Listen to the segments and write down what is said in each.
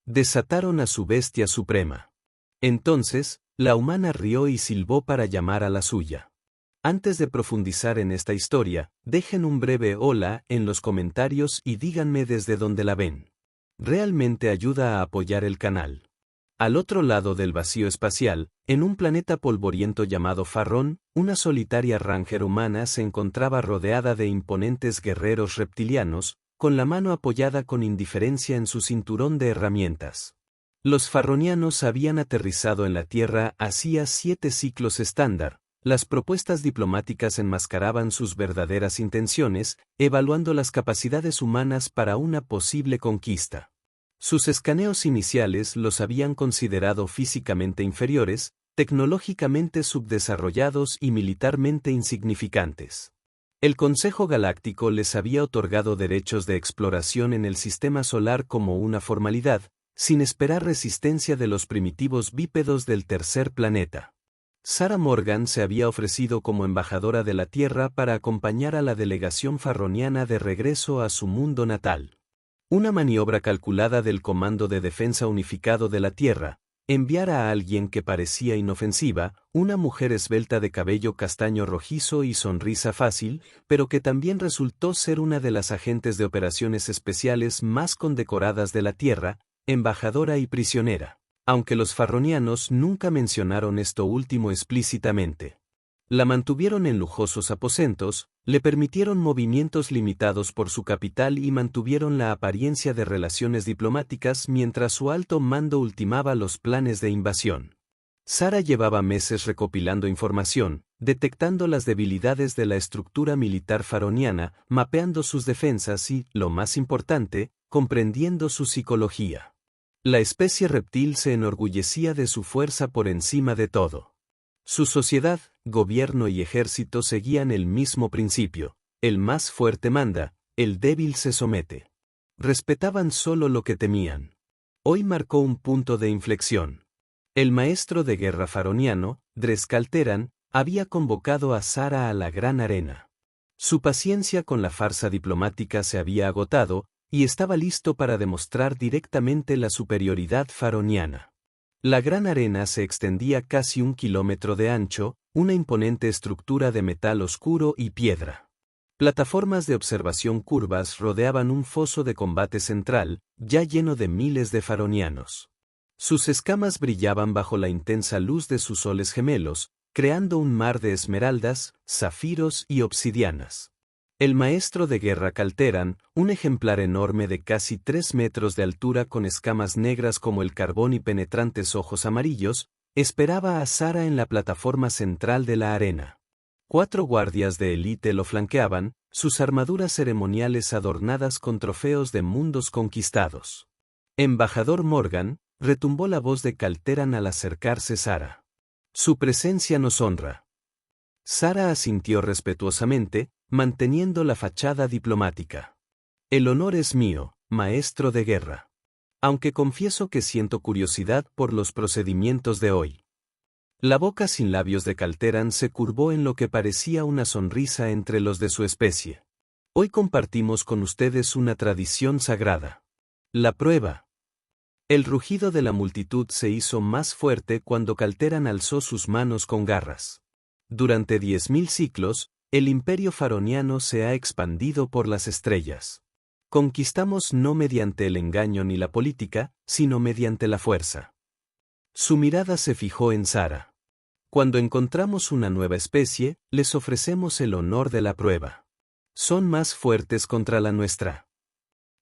Desataron a su bestia suprema. Entonces, la humana rió y silbó para llamar a la suya. Antes de profundizar en esta historia, dejen un breve hola en los comentarios y díganme desde dónde la ven. Realmente ayuda a apoyar el canal. Al otro lado del vacío espacial, en un planeta polvoriento llamado Farrón, una solitaria ranger humana se encontraba rodeada de imponentes guerreros reptilianos, con la mano apoyada con indiferencia en su cinturón de herramientas. Los farronianos habían aterrizado en la Tierra hacía 7 ciclos estándar. Las propuestas diplomáticas enmascaraban sus verdaderas intenciones, evaluando las capacidades humanas para una posible conquista. Sus escaneos iniciales los habían considerado físicamente inferiores, tecnológicamente subdesarrollados y militarmente insignificantes. El Consejo Galáctico les había otorgado derechos de exploración en el sistema solar como una formalidad, sin esperar resistencia de los primitivos bípedos del tercer planeta. Sarah Morgan se había ofrecido como embajadora de la Tierra para acompañar a la delegación farroniana de regreso a su mundo natal. Una maniobra calculada del Comando de Defensa Unificado de la Tierra, enviar a alguien que parecía inofensiva, una mujer esbelta de cabello castaño rojizo y sonrisa fácil, pero que también resultó ser una de las agentes de operaciones especiales más condecoradas de la Tierra, embajadora y prisionera. Aunque los farronianos nunca mencionaron esto último explícitamente. La mantuvieron en lujosos aposentos, le permitieron movimientos limitados por su capital y mantuvieron la apariencia de relaciones diplomáticas mientras su alto mando ultimaba los planes de invasión. Sarah llevaba meses recopilando información, detectando las debilidades de la estructura militar farroniana, mapeando sus defensas y, lo más importante, comprendiendo su psicología. La especie reptil se enorgullecía de su fuerza por encima de todo. Su sociedad, gobierno y ejército seguían el mismo principio: el más fuerte manda, el débil se somete. Respetaban solo lo que temían. Hoy marcó un punto de inflexión. El maestro de guerra farroniano, Dres Calteran, había convocado a Sarah a la gran arena. Su paciencia con la farsa diplomática se había agotado, y estaba listo para demostrar directamente la superioridad farroniana. La gran arena se extendía casi 1 kilómetro de ancho, una imponente estructura de metal oscuro y piedra. Plataformas de observación curvas rodeaban un foso de combate central, ya lleno de miles de farronianos. Sus escamas brillaban bajo la intensa luz de sus soles gemelos, creando un mar de esmeraldas, zafiros y obsidianas. El maestro de guerra Calteran, un ejemplar enorme de casi 3 metros de altura con escamas negras como el carbón y penetrantes ojos amarillos, esperaba a Sarah en la plataforma central de la arena. 4 guardias de élite lo flanqueaban, sus armaduras ceremoniales adornadas con trofeos de mundos conquistados. Embajador Morgan, retumbó la voz de Calteran al acercarse Sarah. Su presencia nos honra. Sarah asintió respetuosamente, manteniendo la fachada diplomática. El honor es mío, maestro de guerra. Aunque confieso que siento curiosidad por los procedimientos de hoy. La boca sin labios de Calteran se curvó en lo que parecía una sonrisa entre los de su especie. Hoy compartimos con ustedes una tradición sagrada. La prueba. El rugido de la multitud se hizo más fuerte cuando Calteran alzó sus manos con garras. Durante 10.000 ciclos, el imperio farroniano se ha expandido por las estrellas. Conquistamos no mediante el engaño ni la política, sino mediante la fuerza. Su mirada se fijó en Sarah. Cuando encontramos una nueva especie, les ofrecemos el honor de la prueba. Son más fuertes contra la nuestra.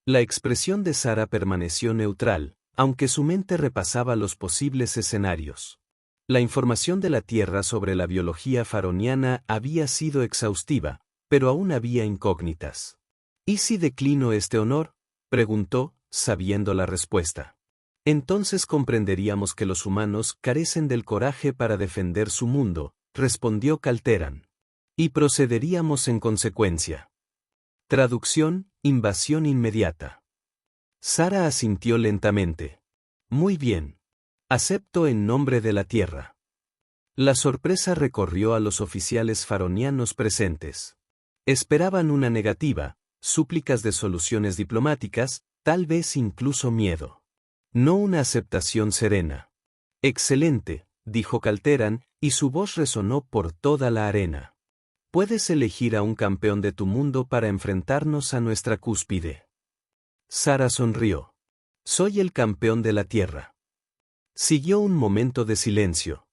La expresión de Sarah permaneció neutral, aunque su mente repasaba los posibles escenarios. La información de la Tierra sobre la biología farroniana había sido exhaustiva, pero aún había incógnitas. ¿Y si declino este honor?, preguntó, sabiendo la respuesta. Entonces comprenderíamos que los humanos carecen del coraje para defender su mundo, respondió Calteran. Y procederíamos en consecuencia. Traducción: invasión inmediata. Sarah asintió lentamente. Muy bien. Acepto en nombre de la Tierra. La sorpresa recorrió a los oficiales farronianos presentes. Esperaban una negativa, súplicas de soluciones diplomáticas, tal vez incluso miedo. no una aceptación serena. Excelente, dijo Calteran, y su voz resonó por toda la arena. Puedes elegir a un campeón de tu mundo para enfrentarnos a nuestra cúspide. Sara sonrió. Soy el campeón de la Tierra. Siguió un momento de silencio.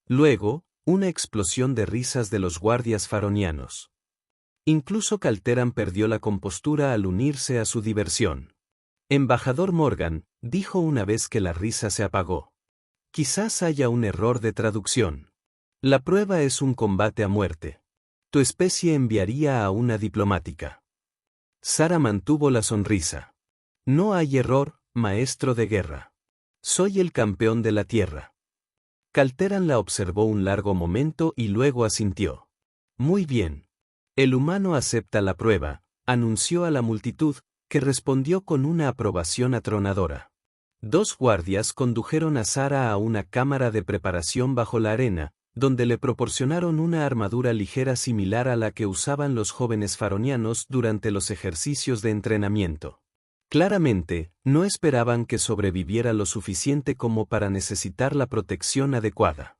Luego, una explosión de risas de los guardias faronianos. Incluso Calteran perdió la compostura al unirse a su diversión. Embajador Morgan, dijo una vez que la risa se apagó. Quizás haya un error de traducción. La prueba es un combate a muerte. Tu especie enviaría a una diplomática. Sara mantuvo la sonrisa. No hay error, maestro de guerra. Soy el campeón de la Tierra. Calteran la observó un largo momento y luego asintió. Muy bien. El humano acepta la prueba, anunció a la multitud, que respondió con una aprobación atronadora. 2 guardias condujeron a Sara a una cámara de preparación bajo la arena, donde le proporcionaron una armadura ligera similar a la que usaban los jóvenes faronianos durante los ejercicios de entrenamiento. Claramente, no esperaban que sobreviviera lo suficiente como para necesitar la protección adecuada.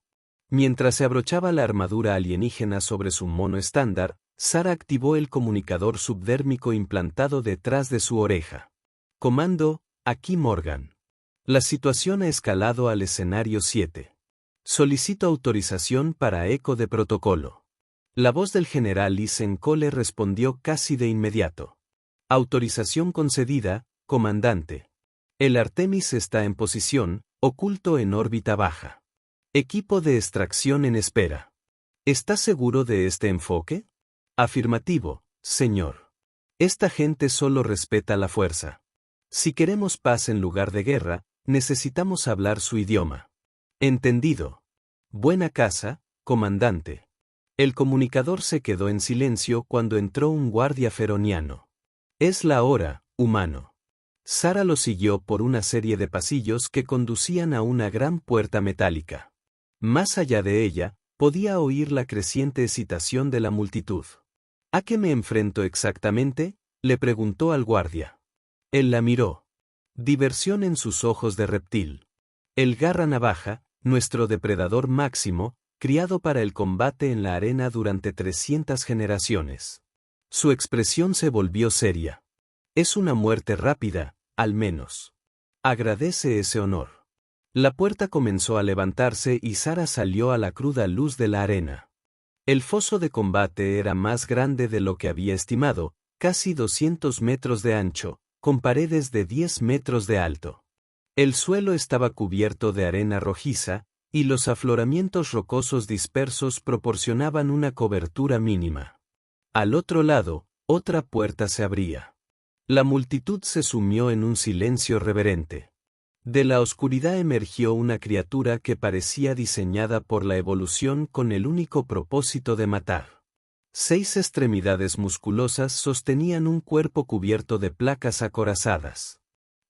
Mientras se abrochaba la armadura alienígena sobre su mono estándar, Sara activó el comunicador subdérmico implantado detrás de su oreja. Comando, aquí Morgan. La situación ha escalado al escenario 7. Solicito autorización para eco de protocolo. La voz del general Lysen Cole respondió casi de inmediato. Autorización concedida, comandante. El Artemis está en posición, oculto en órbita baja. Equipo de extracción en espera. ¿Estás seguro de este enfoque? Afirmativo, señor. Esta gente solo respeta la fuerza. Si queremos paz en lugar de guerra, necesitamos hablar su idioma. Entendido. Buena casa, comandante. El comunicador se quedó en silencio cuando entró un guardia feroniano. Es la hora, humano. Sara lo siguió por una serie de pasillos que conducían a una gran puerta metálica. Más allá de ella, podía oír la creciente excitación de la multitud. ¿A qué me enfrento exactamente?, le preguntó al guardia. Él la miró. Diversión en sus ojos de reptil. El garra navaja, nuestro depredador máximo, criado para el combate en la arena durante 300 generaciones. Su expresión se volvió seria. Es una muerte rápida, al menos. Agradece ese honor. La puerta comenzó a levantarse y Sara salió a la cruda luz de la arena. El foso de combate era más grande de lo que había estimado, casi 200 metros de ancho, con paredes de 10 metros de alto. El suelo estaba cubierto de arena rojiza, y los afloramientos rocosos dispersos proporcionaban una cobertura mínima. Al otro lado, otra puerta se abría. La multitud se sumió en un silencio reverente. De la oscuridad emergió una criatura que parecía diseñada por la evolución con el único propósito de matar. 6 extremidades musculosas sostenían un cuerpo cubierto de placas acorazadas.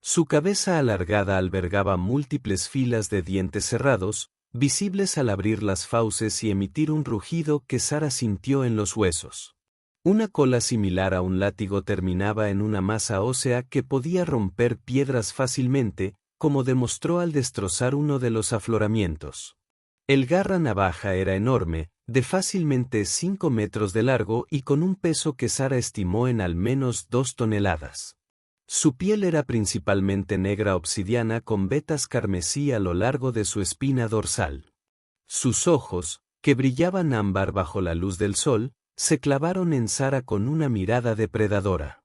Su cabeza alargada albergaba múltiples filas de dientes cerrados, visibles al abrir las fauces y emitir un rugido que Sara sintió en los huesos. Una cola similar a un látigo terminaba en una masa ósea que podía romper piedras fácilmente, como demostró al destrozar uno de los afloramientos. El garra navaja era enorme, de fácilmente 5 metros de largo y con un peso que Sara estimó en al menos 2 toneladas. Su piel era principalmente negra obsidiana con vetas carmesí a lo largo de su espina dorsal. Sus ojos, que brillaban ámbar bajo la luz del sol, se clavaron en Sara con una mirada depredadora.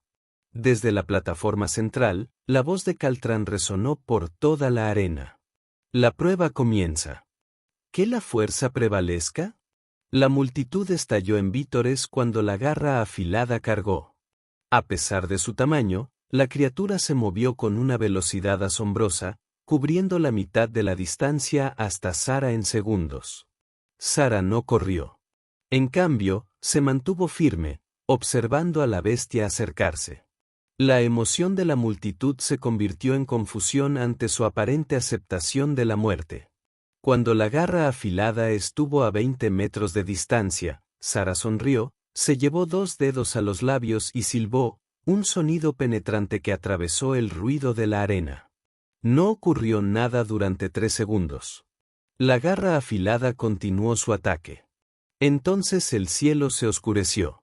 Desde la plataforma central, la voz de Caltran resonó por toda la arena. La prueba comienza. ¿Que la fuerza prevalezca? La multitud estalló en vítores cuando la garra afilada cargó. A pesar de su tamaño, la criatura se movió con una velocidad asombrosa, cubriendo la mitad de la distancia hasta Sara en segundos. Sara no corrió. En cambio, se mantuvo firme, observando a la bestia acercarse. La emoción de la multitud se convirtió en confusión ante su aparente aceptación de la muerte. Cuando la garra afilada estuvo a 20 metros de distancia, Sara sonrió, se llevó 2 dedos a los labios y silbó, un sonido penetrante que atravesó el ruido de la arena. No ocurrió nada durante 3 segundos. La garra afilada continuó su ataque. Entonces el cielo se oscureció.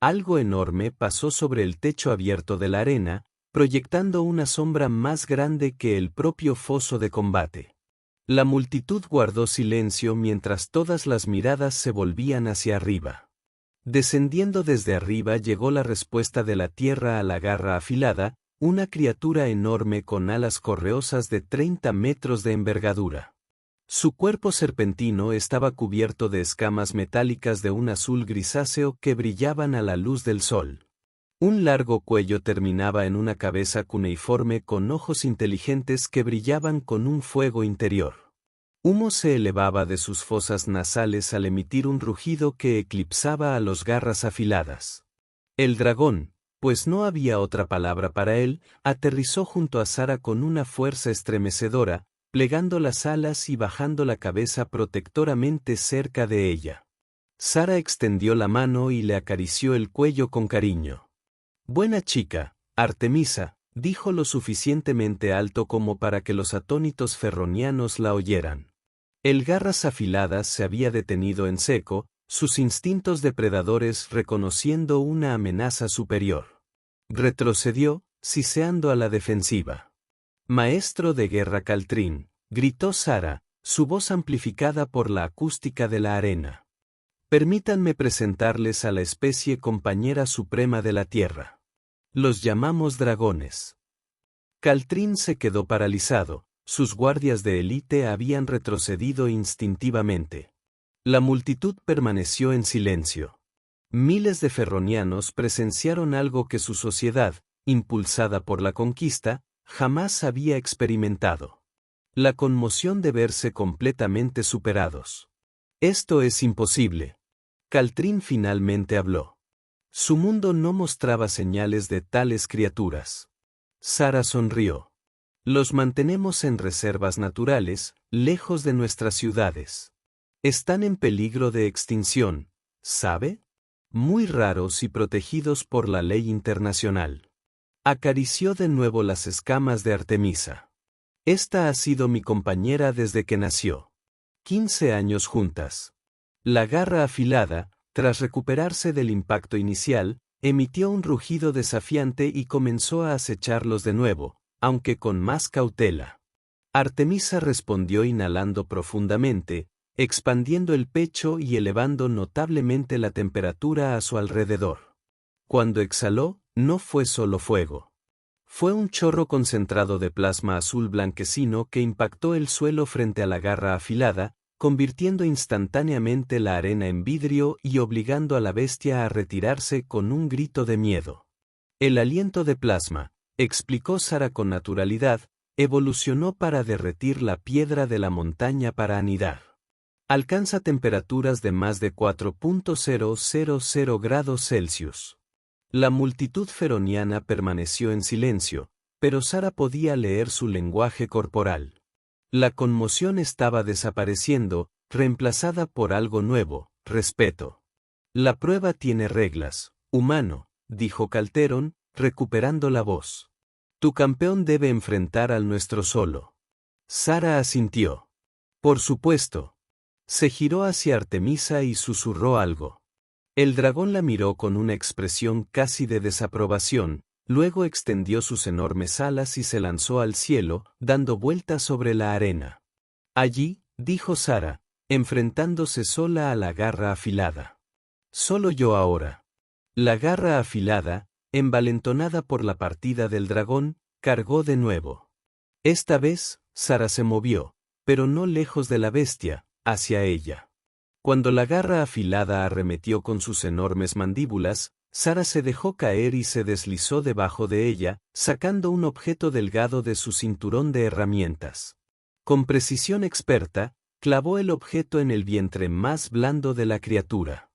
Algo enorme pasó sobre el techo abierto de la arena, proyectando una sombra más grande que el propio foso de combate. La multitud guardó silencio mientras todas las miradas se volvían hacia arriba. Descendiendo desde arriba llegó la respuesta de la tierra a la garra afilada, una criatura enorme con alas correosas de 30 metros de envergadura. Su cuerpo serpentino estaba cubierto de escamas metálicas de un azul grisáceo que brillaban a la luz del sol. Un largo cuello terminaba en una cabeza cuneiforme con ojos inteligentes que brillaban con un fuego interior. Humo se elevaba de sus fosas nasales al emitir un rugido que eclipsaba a los garras afiladas. El dragón, pues no había otra palabra para él, aterrizó junto a Sara con una fuerza estremecedora, plegando las alas y bajando la cabeza protectoramente cerca de ella. Sara extendió la mano y le acarició el cuello con cariño. «Buena chica, Artemisa», dijo lo suficientemente alto como para que los atónitos ferronianos la oyeran. El garras afiladas se había detenido en seco, sus instintos depredadores reconociendo una amenaza superior. Retrocedió, siseando a la defensiva. «Maestro de guerra Caltrín», gritó Sara, su voz amplificada por la acústica de la arena. «Permítanme presentarles a la especie compañera suprema de la Tierra. Los llamamos dragones». Caltrín se quedó paralizado. Sus guardias de élite habían retrocedido instintivamente. La multitud permaneció en silencio. Miles de ferronianos presenciaron algo que su sociedad, impulsada por la conquista, jamás había experimentado. La conmoción de verse completamente superados. «Esto es imposible». Caltrín finalmente habló. Su mundo no mostraba señales de tales criaturas. Sara sonrió. «Los mantenemos en reservas naturales, lejos de nuestras ciudades. Están en peligro de extinción, ¿sabe? Muy raros y protegidos por la ley internacional». Acarició de nuevo las escamas de Artemisa. «Esta ha sido mi compañera desde que nació. 15 años juntas». La garra afilada, tras recuperarse del impacto inicial, emitió un rugido desafiante y comenzó a acecharlos de nuevo, aunque con más cautela. Artemisa respondió inhalando profundamente, expandiendo el pecho y elevando notablemente la temperatura a su alrededor. Cuando exhaló, no fue solo fuego. Fue un chorro concentrado de plasma azul blanquecino que impactó el suelo frente a la garra afilada, convirtiendo instantáneamente la arena en vidrio y obligando a la bestia a retirarse con un grito de miedo. El aliento de plasma, explicó Sara con naturalidad, evolucionó para derretir la piedra de la montaña para anidar. Alcanza temperaturas de más de 4.000 grados Celsius. La multitud feroniana permaneció en silencio, pero Sara podía leer su lenguaje corporal. La conmoción estaba desapareciendo, reemplazada por algo nuevo, respeto. «La prueba tiene reglas, humano», dijo Calteron, recuperando la voz. «Tu campeón debe enfrentar al nuestro solo». Sara asintió. «Por supuesto». Se giró hacia Artemisa y susurró algo. El dragón la miró con una expresión casi de desaprobación, luego extendió sus enormes alas y se lanzó al cielo, dando vueltas sobre la arena. «Allí», dijo Sara, enfrentándose sola a la garra afilada. «Solo yo ahora». La garra afilada, envalentonada por la partida del dragón, cargó de nuevo. Esta vez, Sara se movió, pero no lejos de la bestia, hacia ella. Cuando la garra afilada arremetió con sus enormes mandíbulas, Sara se dejó caer y se deslizó debajo de ella, sacando un objeto delgado de su cinturón de herramientas. Con precisión experta, clavó el objeto en el vientre más blando de la criatura.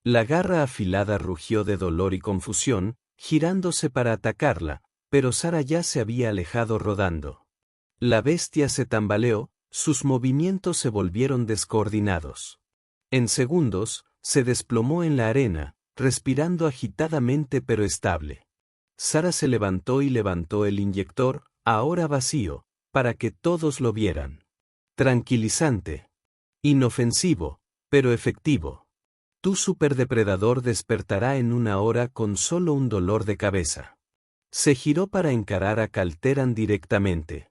La garra afilada rugió de dolor y confusión, girándose para atacarla, pero Sara ya se había alejado rodando. La bestia se tambaleó, sus movimientos se volvieron descoordinados. En segundos, se desplomó en la arena, respirando agitadamente pero estable. Sara se levantó y levantó el inyector, ahora vacío, para que todos lo vieran. Tranquilizante. Inofensivo, pero efectivo. Tu superdepredador despertará en 1 hora con solo un dolor de cabeza. Se giró para encarar a Calteran directamente.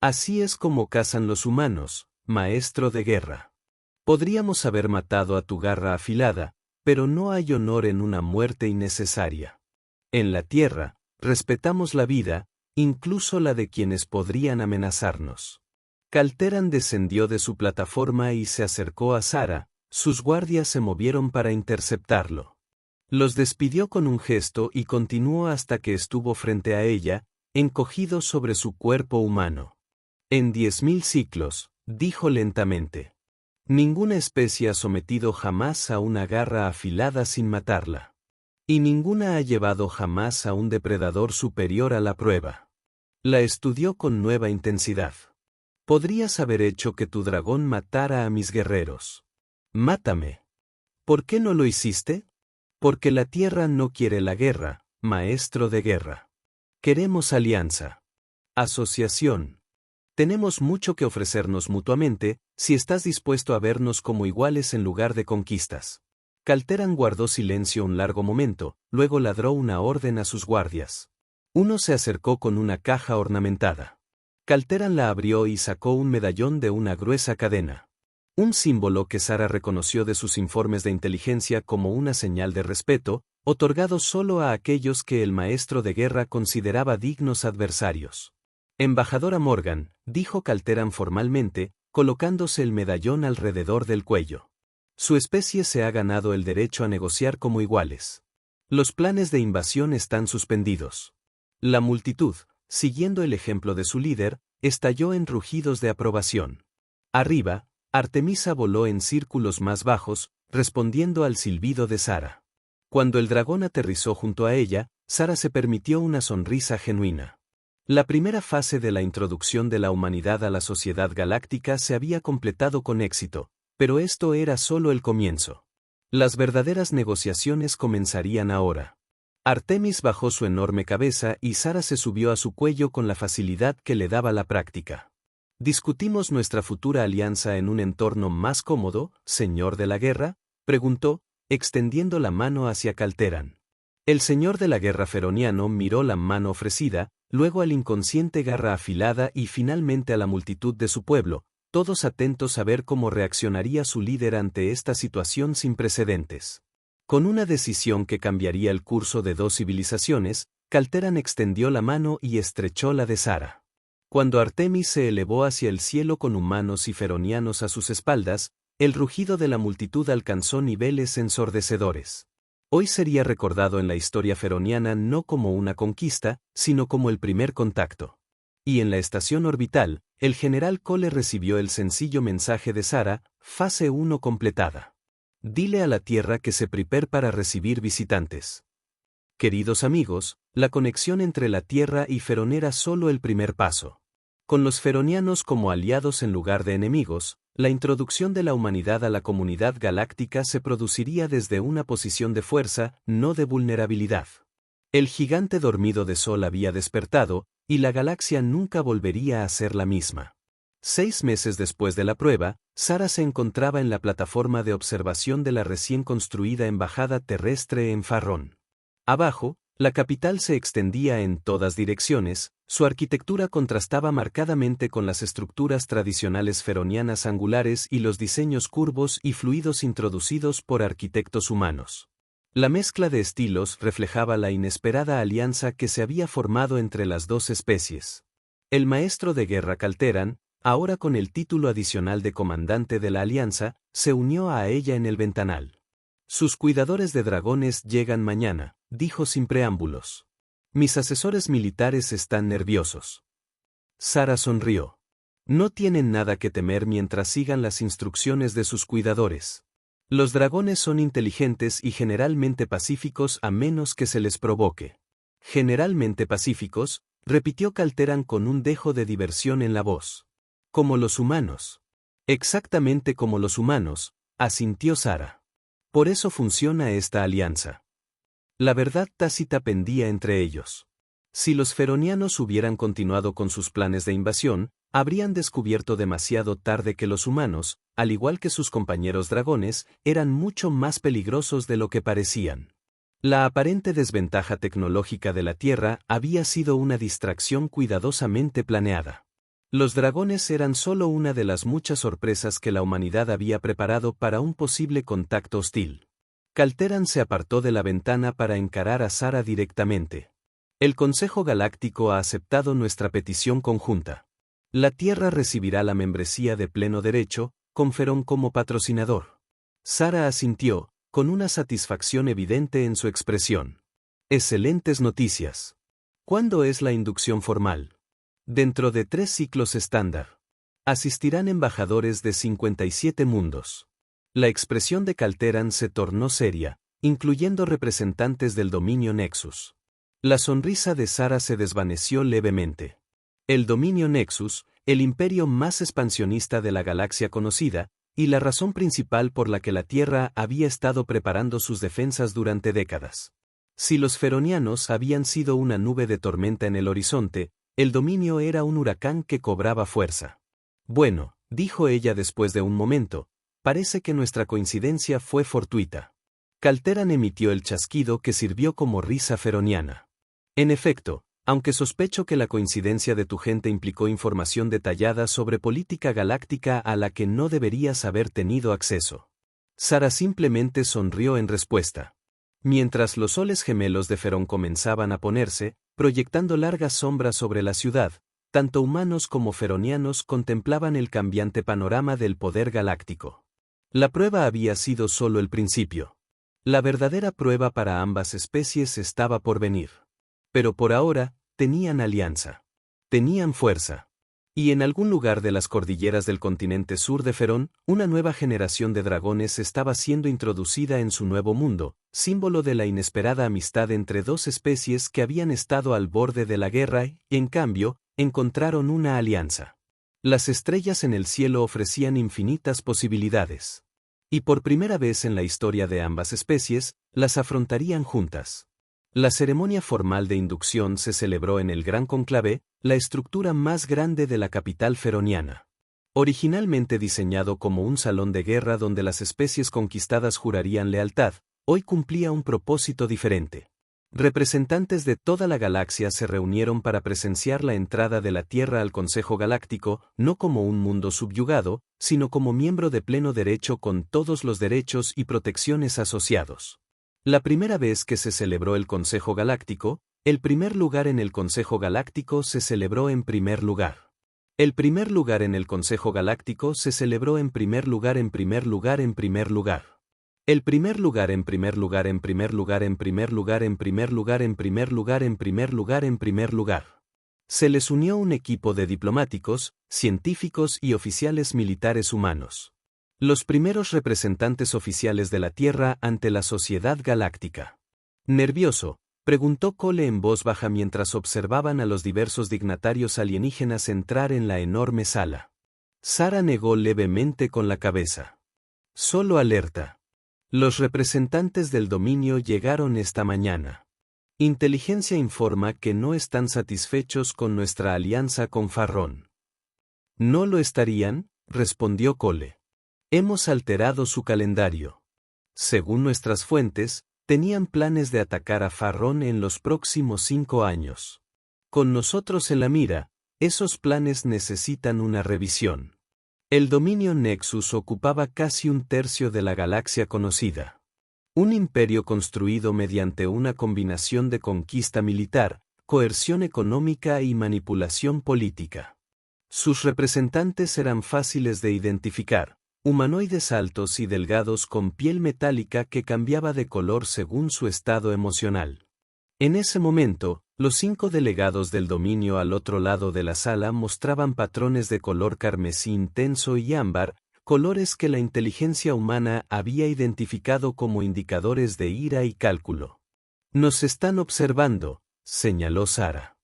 Así es como cazan los humanos, maestro de guerra. Podríamos haber matado a tu garra afilada, pero no hay honor en una muerte innecesaria. En la tierra, respetamos la vida, incluso la de quienes podrían amenazarnos. Calteran descendió de su plataforma y se acercó a Sara, sus guardias se movieron para interceptarlo. Los despidió con un gesto y continuó hasta que estuvo frente a ella, encogido sobre su cuerpo humano. En 10.000 ciclos, dijo lentamente. Ninguna especie ha sometido jamás a una garra afilada sin matarla. Y ninguna ha llevado jamás a un depredador superior a la prueba. La estudió con nueva intensidad. Podrías haber hecho que tu dragón matara a mis guerreros. Mátame. ¿Por qué no lo hiciste? Porque la tierra no quiere la guerra, maestro de guerra. Queremos alianza. Asociación. Tenemos mucho que ofrecernos mutuamente, si estás dispuesto a vernos como iguales en lugar de conquistas. Calteran guardó silencio un largo momento, luego ladró una orden a sus guardias. Uno se acercó con una caja ornamentada. Calteran la abrió y sacó un medallón de una gruesa cadena. Un símbolo que Sara reconoció de sus informes de inteligencia como una señal de respeto, otorgado solo a aquellos que el maestro de guerra consideraba dignos adversarios. Embajadora Morgan, dijo Calteran formalmente, colocándose el medallón alrededor del cuello. Su especie se ha ganado el derecho a negociar como iguales. Los planes de invasión están suspendidos. La multitud, siguiendo el ejemplo de su líder, estalló en rugidos de aprobación. Arriba, Artemisa voló en círculos más bajos, respondiendo al silbido de Sara. Cuando el dragón aterrizó junto a ella, Sara se permitió una sonrisa genuina. La primera fase de la introducción de la humanidad a la sociedad galáctica se había completado con éxito, pero esto era solo el comienzo. Las verdaderas negociaciones comenzarían ahora. Artemis bajó su enorme cabeza y Sara se subió a su cuello con la facilidad que le daba la práctica. ¿Discutimos nuestra futura alianza en un entorno más cómodo, señor de la guerra?, preguntó, extendiendo la mano hacia Calteran. El señor de la guerra feroniano miró la mano ofrecida, luego al inconsciente garra afilada y finalmente a la multitud de su pueblo, todos atentos a ver cómo reaccionaría su líder ante esta situación sin precedentes. Con una decisión que cambiaría el curso de 2 civilizaciones, Calteran extendió la mano y estrechó la de Sara. Cuando Artemis se elevó hacia el cielo con humanos y feronianos a sus espaldas, el rugido de la multitud alcanzó niveles ensordecedores. Hoy sería recordado en la historia feroniana no como una conquista, sino como el primer contacto. Y en la estación orbital, el general Cole recibió el sencillo mensaje de Sara, fase 1 completada. Dile a la Tierra que se prepare para recibir visitantes. Queridos amigos, la conexión entre la Tierra y Ferón era solo el primer paso. Con los feronianos como aliados en lugar de enemigos, la introducción de la humanidad a la comunidad galáctica se produciría desde una posición de fuerza, no de vulnerabilidad. El gigante dormido de Sol había despertado, y la galaxia nunca volvería a ser la misma. 6 meses después de la prueba, Sara se encontraba en la plataforma de observación de la recién construida embajada terrestre en Farrón. Abajo, la capital se extendía en todas direcciones, su arquitectura contrastaba marcadamente con las estructuras tradicionales feronianas angulares y los diseños curvos y fluidos introducidos por arquitectos humanos. La mezcla de estilos reflejaba la inesperada alianza que se había formado entre las 2 especies. El maestro de guerra Calteran, ahora con el título adicional de comandante de la alianza, se unió a ella en el ventanal. Sus cuidadores de dragones llegan mañana, dijo sin preámbulos. Mis asesores militares están nerviosos. Sara sonrió. No tienen nada que temer mientras sigan las instrucciones de sus cuidadores. Los dragones son inteligentes y generalmente pacíficos a menos que se les provoque. Generalmente pacíficos, repitió Calteran con un dejo de diversión en la voz. Como los humanos. Exactamente como los humanos, asintió Sara. Por eso funciona esta alianza. La verdad tácita pendía entre ellos. Si los feronianos hubieran continuado con sus planes de invasión, Habrían descubierto demasiado tarde que los humanos, al igual que sus compañeros dragones, eran mucho más peligrosos de lo que parecían. La aparente desventaja tecnológica de la Tierra había sido una distracción cuidadosamente planeada. Los dragones eran solo una de las muchas sorpresas que la humanidad había preparado para un posible contacto hostil. Calteran se apartó de la ventana para encarar a Sara directamente. El Consejo Galáctico ha aceptado nuestra petición conjunta. La Tierra recibirá la membresía de pleno derecho, con Ferón como patrocinador. Sara asintió, con una satisfacción evidente en su expresión. Excelentes noticias. ¿Cuándo es la inducción formal? Dentro de 3 ciclos estándar. Asistirán embajadores de 57 mundos. La expresión de Calteran se tornó seria, incluyendo representantes del dominio Nexus. La sonrisa de Sara se desvaneció levemente. El dominio Nexus, el imperio más expansionista de la galaxia conocida, y la razón principal por la que la Tierra había estado preparando sus defensas durante décadas. Si los feronianos habían sido una nube de tormenta en el horizonte, el dominio era un huracán que cobraba fuerza. Bueno, dijo ella después de un momento, parece que nuestra coincidencia fue fortuita. Calteran emitió el chasquido que sirvió como risa feroniana. En efecto, aunque sospecho que la coincidencia de tu gente implicó información detallada sobre política galáctica a la que no deberías haber tenido acceso. Sara simplemente sonrió en respuesta. Mientras los soles gemelos de Ferón comenzaban a ponerse, proyectando largas sombras sobre la ciudad, tanto humanos como feronianos contemplaban el cambiante panorama del poder galáctico. La prueba había sido solo el principio. La verdadera prueba para ambas especies estaba por venir. Pero por ahora, tenían alianza. Tenían fuerza. Y en algún lugar de las cordilleras del continente sur de Ferón, una nueva generación de dragones estaba siendo introducida en su nuevo mundo, símbolo de la inesperada amistad entre 2 especies que habían estado al borde de la guerra y, en cambio, encontraron una alianza. Las estrellas en el cielo ofrecían infinitas posibilidades. Y por primera vez en la historia de ambas especies, las afrontarían juntas. La ceremonia formal de inducción se celebró en el Gran Conclave, la estructura más grande de la capital feroniana. Originalmente diseñado como un salón de guerra donde las especies conquistadas jurarían lealtad, hoy cumplía un propósito diferente. Representantes de toda la galaxia se reunieron para presenciar la entrada de la Tierra al Consejo Galáctico, no como un mundo subyugado, sino como miembro de pleno derecho con todos los derechos y protecciones asociados. La primera vez que se celebró el Consejo Galáctico, el primer lugar en el Consejo Galáctico se celebró en primer lugar. El primer lugar en el Consejo Galáctico se celebró en primer lugar en primer lugar en primer lugar. El primer lugar en primer lugar en primer lugar en primer lugar en primer lugar en primer lugar en primer lugar en primer lugar. Se les unió un equipo de diplomáticos, científicos y oficiales militares humanos. Los primeros representantes oficiales de la Tierra ante la sociedad galáctica. Nervioso, preguntó Cole en voz baja mientras observaban a los diversos dignatarios alienígenas entrar en la enorme sala. Sara negó levemente con la cabeza. Solo alerta. Los representantes del dominio llegaron esta mañana. Inteligencia informa que no están satisfechos con nuestra alianza con Farrón. ¿No lo estarían?, respondió Cole. Hemos alterado su calendario. Según nuestras fuentes, tenían planes de atacar a Farrón en los próximos 5 años. Con nosotros en la mira, esos planes necesitan una revisión. El dominio Nexus ocupaba casi 1/3 de la galaxia conocida. Un imperio construido mediante una combinación de conquista militar, coerción económica y manipulación política. Sus representantes eran fáciles de identificar. Humanoides altos y delgados con piel metálica que cambiaba de color según su estado emocional. En ese momento, los 5 delegados del dominio al otro lado de la sala mostraban patrones de color carmesí intenso y ámbar, colores que la inteligencia humana había identificado como indicadores de ira y cálculo. Nos están observando, señaló Sara.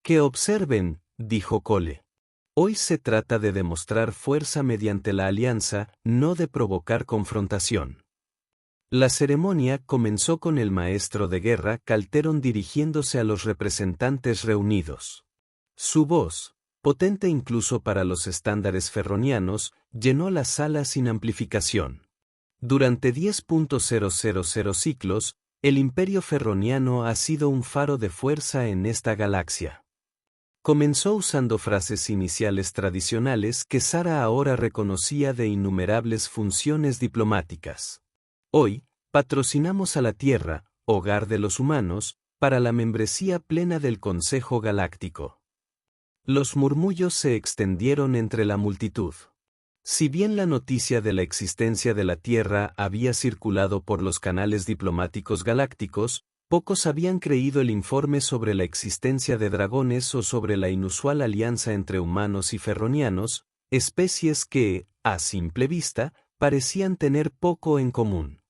Que observen, dijo Cole. Hoy se trata de demostrar fuerza mediante la alianza, no de provocar confrontación. La ceremonia comenzó con el maestro de guerra Calteron dirigiéndose a los representantes reunidos. Su voz, potente incluso para los estándares ferronianos, llenó la sala sin amplificación. Durante 10.000 ciclos, el Imperio Ferroniano ha sido un faro de fuerza en esta galaxia. Comenzó usando frases iniciales tradicionales que Sara ahora reconocía de innumerables funciones diplomáticas. Hoy, patrocinamos a la Tierra, hogar de los humanos, para la membresía plena del Consejo Galáctico. Los murmullos se extendieron entre la multitud. Si bien la noticia de la existencia de la Tierra había circulado por los canales diplomáticos galácticos, pocos habían creído el informe sobre la existencia de dragones o sobre la inusual alianza entre humanos y ferronianos, especies que, a simple vista, parecían tener poco en común.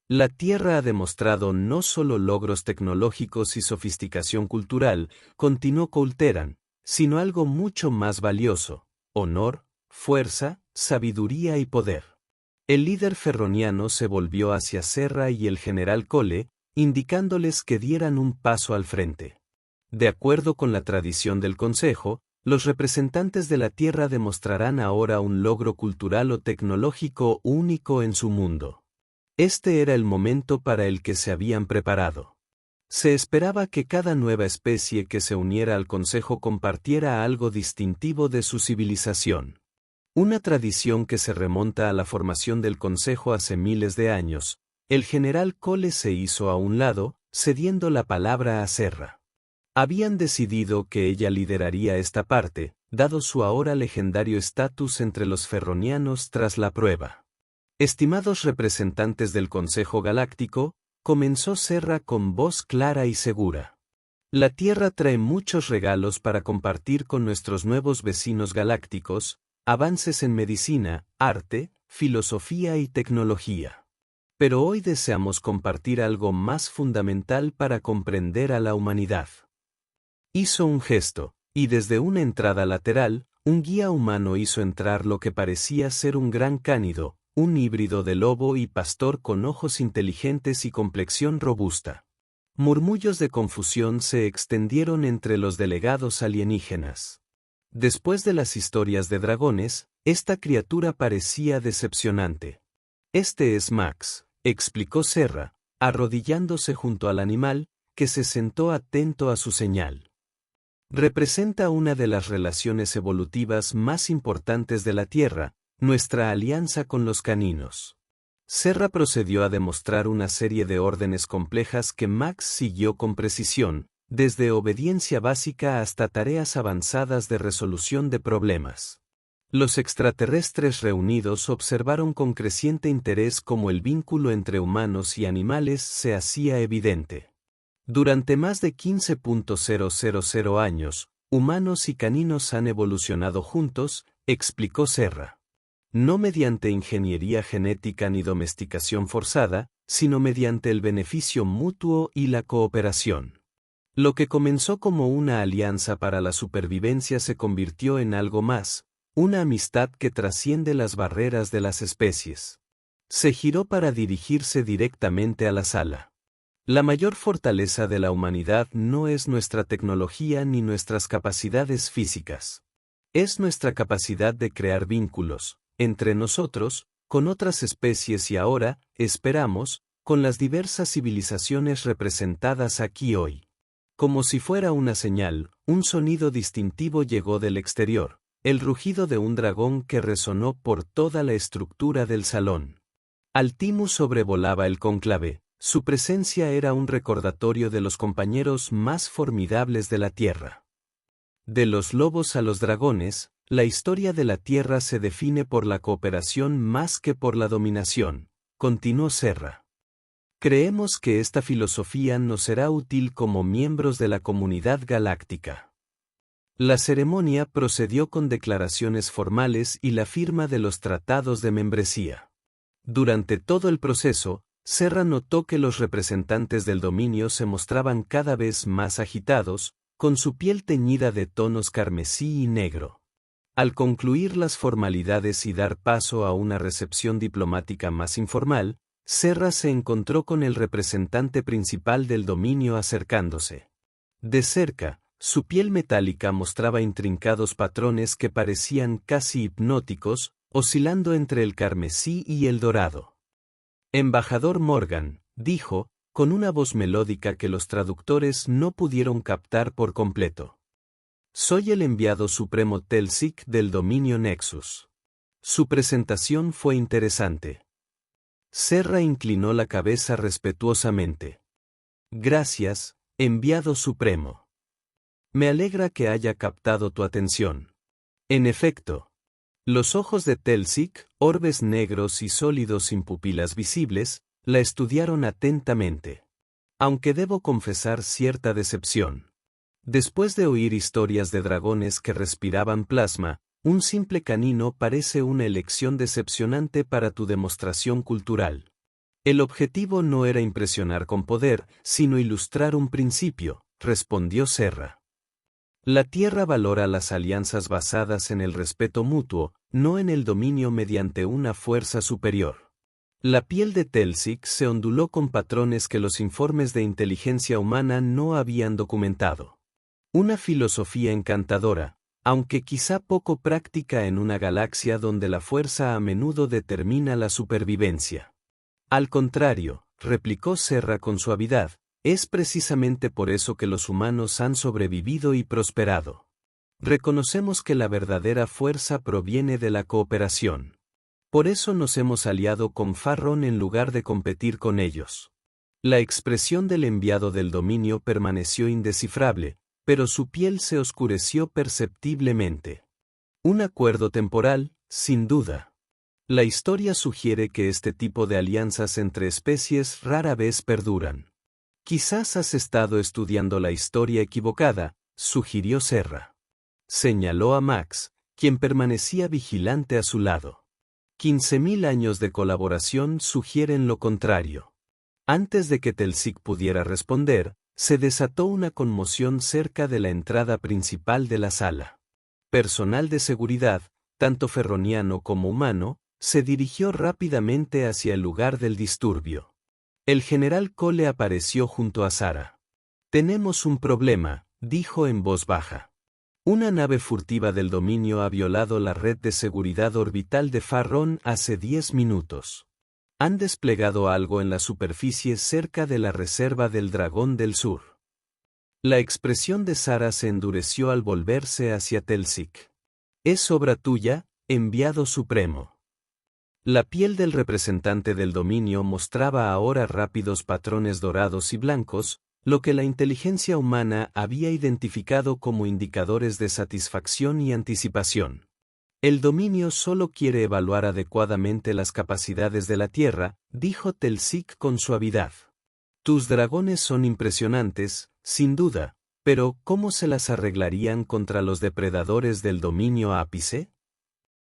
La Tierra ha demostrado no solo logros tecnológicos y sofisticación cultural, continuó Colteran, sino algo mucho más valioso: honor, fuerza, sabiduría y poder. El líder ferroniano se volvió hacia Serra y el general Cole, indicándoles que dieran un paso al frente. De acuerdo con la tradición del Consejo, los representantes de la Tierra demostrarán ahora un logro cultural o tecnológico único en su mundo. Este era el momento para el que se habían preparado. Se esperaba que cada nueva especie que se uniera al Consejo compartiera algo distintivo de su civilización. Una tradición que se remonta a la formación del Consejo hace miles de años. El general Cole se hizo a un lado, cediendo la palabra a Serra. Habían decidido que ella lideraría esta parte, dado su ahora legendario estatus entre los ferronianos tras la prueba. Estimados representantes del Consejo Galáctico, comenzó Serra con voz clara y segura. La Tierra trae muchos regalos para compartir con nuestros nuevos vecinos galácticos: avances en medicina, arte, filosofía y tecnología. Pero hoy deseamos compartir algo más fundamental para comprender a la humanidad. Hizo un gesto, y desde una entrada lateral, un guía humano hizo entrar lo que parecía ser un gran cánido, un híbrido de lobo y pastor con ojos inteligentes y complexión robusta. Murmullos de confusión se extendieron entre los delegados alienígenas. Después de las historias de dragones, esta criatura parecía decepcionante. Este es Max, explicó Serra, arrodillándose junto al animal, que se sentó atento a su señal. Representa una de las relaciones evolutivas más importantes de la Tierra, nuestra alianza con los caninos. Serra procedió a demostrar una serie de órdenes complejas que Max siguió con precisión, desde obediencia básica hasta tareas avanzadas de resolución de problemas. Los extraterrestres reunidos observaron con creciente interés cómo el vínculo entre humanos y animales se hacía evidente. Durante más de 15.000 años, humanos y caninos han evolucionado juntos, explicó Serra. No mediante ingeniería genética ni domesticación forzada, sino mediante el beneficio mutuo y la cooperación. Lo que comenzó como una alianza para la supervivencia se convirtió en algo más, una amistad que trasciende las barreras de las especies. Se giró para dirigirse directamente a la sala. La mayor fortaleza de la humanidad no es nuestra tecnología ni nuestras capacidades físicas. Es nuestra capacidad de crear vínculos, entre nosotros, con otras especies y ahora, esperamos, con las diversas civilizaciones representadas aquí hoy. Como si fuera una señal, un sonido distintivo llegó del exterior, el rugido de un dragón que resonó por toda la estructura del salón. Altimus sobrevolaba el cónclave, su presencia era un recordatorio de los compañeros más formidables de la Tierra. De los lobos a los dragones, la historia de la Tierra se define por la cooperación más que por la dominación, continuó Serra. Creemos que esta filosofía nos será útil como miembros de la comunidad galáctica. La ceremonia procedió con declaraciones formales y la firma de los tratados de membresía. Durante todo el proceso, Serra notó que los representantes del dominio se mostraban cada vez más agitados, con su piel teñida de tonos carmesí y negro. Al concluir las formalidades y dar paso a una recepción diplomática más informal, Serra se encontró con el representante principal del dominio acercándose. De cerca, Su piel metálica mostraba intrincados patrones que parecían casi hipnóticos, oscilando entre el carmesí y el dorado. Embajador Morgan, dijo, con una voz melódica que los traductores no pudieron captar por completo. Soy el enviado supremo Telsic del dominio Nexus. Su presentación fue interesante. Serra inclinó la cabeza respetuosamente. Gracias, enviado supremo. Me alegra que haya captado tu atención. En efecto, los ojos de Telsic, orbes negros y sólidos sin pupilas visibles, la estudiaron atentamente. Aunque debo confesar cierta decepción. Después de oír historias de dragones que respiraban plasma, un simple canino parece una elección decepcionante para tu demostración cultural. El objetivo no era impresionar con poder, sino ilustrar un principio, respondió Serra. La Tierra valora las alianzas basadas en el respeto mutuo, no en el dominio mediante una fuerza superior. La piel de Telsic se onduló con patrones que los informes de inteligencia humana no habían documentado. Una filosofía encantadora, aunque quizá poco práctica en una galaxia donde la fuerza a menudo determina la supervivencia. Al contrario, replicó Serra con suavidad, es precisamente por eso que los humanos han sobrevivido y prosperado. Reconocemos que la verdadera fuerza proviene de la cooperación. Por eso nos hemos aliado con Farron en lugar de competir con ellos. La expresión del enviado del dominio permaneció indescifrable, pero su piel se oscureció perceptiblemente. Un acuerdo temporal, sin duda. La historia sugiere que este tipo de alianzas entre especies rara vez perduran. Quizás has estado estudiando la historia equivocada, sugirió Serra. Señaló a Max, quien permanecía vigilante a su lado. 15.000 años de colaboración sugieren lo contrario. Antes de que Telsic pudiera responder, se desató una conmoción cerca de la entrada principal de la sala. Personal de seguridad, tanto ferroniano como humano, se dirigió rápidamente hacia el lugar del disturbio. El general Cole apareció junto a Sara. Tenemos un problema, dijo en voz baja. Una nave furtiva del dominio ha violado la red de seguridad orbital de Farron hace 10 minutos. Han desplegado algo en la superficie cerca de la reserva del Dragón del Sur. La expresión de Sara se endureció al volverse hacia Telsic. Es obra tuya, enviado supremo. La piel del representante del dominio mostraba ahora rápidos patrones dorados y blancos, lo que la inteligencia humana había identificado como indicadores de satisfacción y anticipación. El dominio solo quiere evaluar adecuadamente las capacidades de la Tierra, dijo Telsic con suavidad. Tus dragones son impresionantes, sin duda, pero ¿cómo se las arreglarían contra los depredadores del dominio ápice?